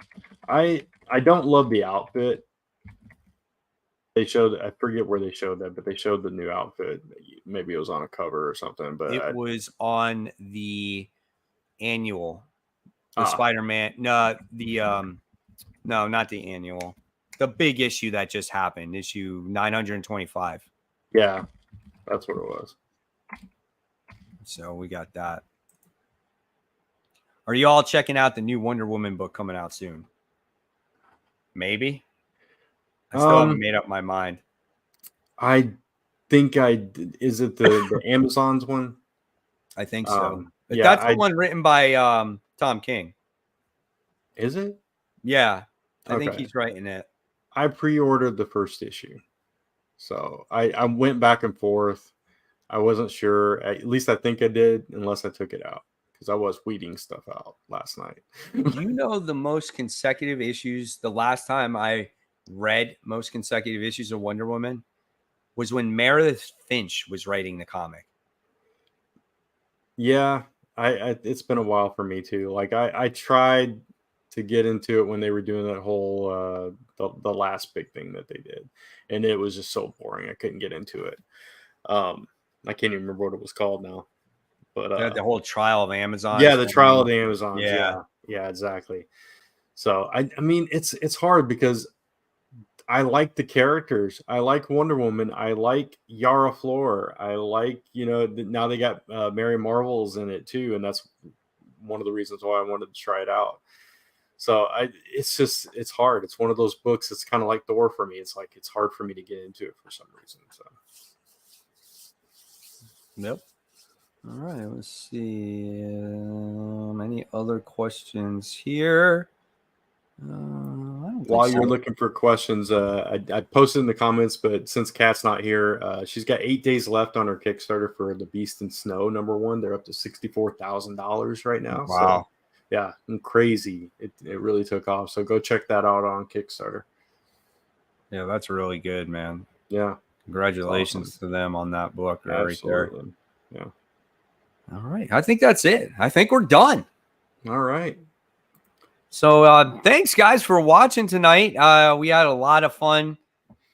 I don't love the outfit. They showed, I forget where they showed that, but they showed the new outfit. Maybe it was on a cover or something, but it was on the annual, the Spider-Man. No, no, not the annual. The big issue that just happened, issue 925. Yeah, that's what it was. So we got that. Are you all checking out the new Wonder Woman book coming out soon? Maybe. I still haven't made up my mind. I think is it the Amazon's one? I think so. But that's the one written by Tom King. Is it? Yeah, I think Okay. he's writing it. I pre-ordered the first issue, so I went back and forth. I wasn't sure. At least I think I did, unless I took it out because I was weeding stuff out last night. Do you know the most consecutive issues? The last time I read most consecutive issues of Wonder Woman was when Meredith Finch was writing the comic. Yeah, I it's been a while for me too. Like I tried to get into it when they were doing that whole the last big thing that they did, and it was just so boring. I couldn't get into it. I can't even remember what it was called now, but The whole trial of Amazon. yeah, the trial of the Amazons. Yeah. Yeah, exactly. So I mean, it's hard because I like the characters. I like Wonder Woman. I like Yara Flor. I like, now they got Mary Marvel's in it too, and that's one of the reasons why I wanted to try it out. So it's hard. It's one of those books. It's kind of like Thor for me. It's like it's hard for me to get into it for some reason. So. Yep. All right. Let's see. Any other questions here? While you're looking for questions, I posted in the comments, but since Kat's not here, she's got 8 days left on her Kickstarter for The Beast in Snow #1. They're up to $64,000 right now. Wow. So, yeah, crazy. It really took off. So go check that out on Kickstarter. Yeah, that's really good, man. Yeah. Congratulations Awesome. to them on that book right there. Yeah. All right. I think that's it. I think we're done. All right. So thanks, guys, for watching tonight. We had a lot of fun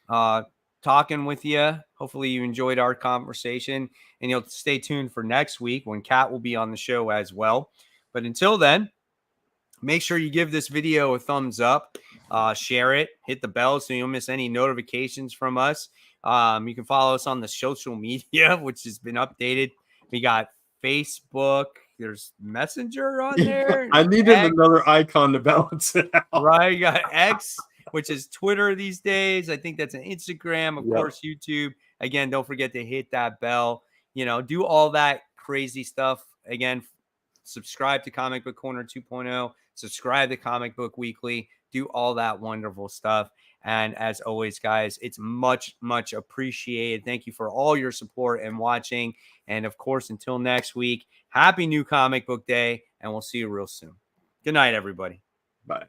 talking with you. Hopefully you enjoyed our conversation, and you'll stay tuned for next week when Kat will be on the show as well. But until then, make sure you give this video a thumbs up, share it, hit the bell so you don't miss any notifications from us. You can follow us on the social media, which has been updated. We got Facebook. There's Messenger on there. I needed another icon to balance it out. Right. You got X, which is Twitter these days. I think that's an Instagram, of course, YouTube. Again, don't forget to hit that bell. Do all that crazy stuff. Again, subscribe to Comic Book Corner 2.0. Subscribe to Comic Book Weekly. Do all that wonderful stuff. And as always, guys, it's much, much appreciated. Thank you for all your support and watching. And of course, until next week, happy New Comic Book Day, and we'll see you real soon. Good night, everybody. Bye.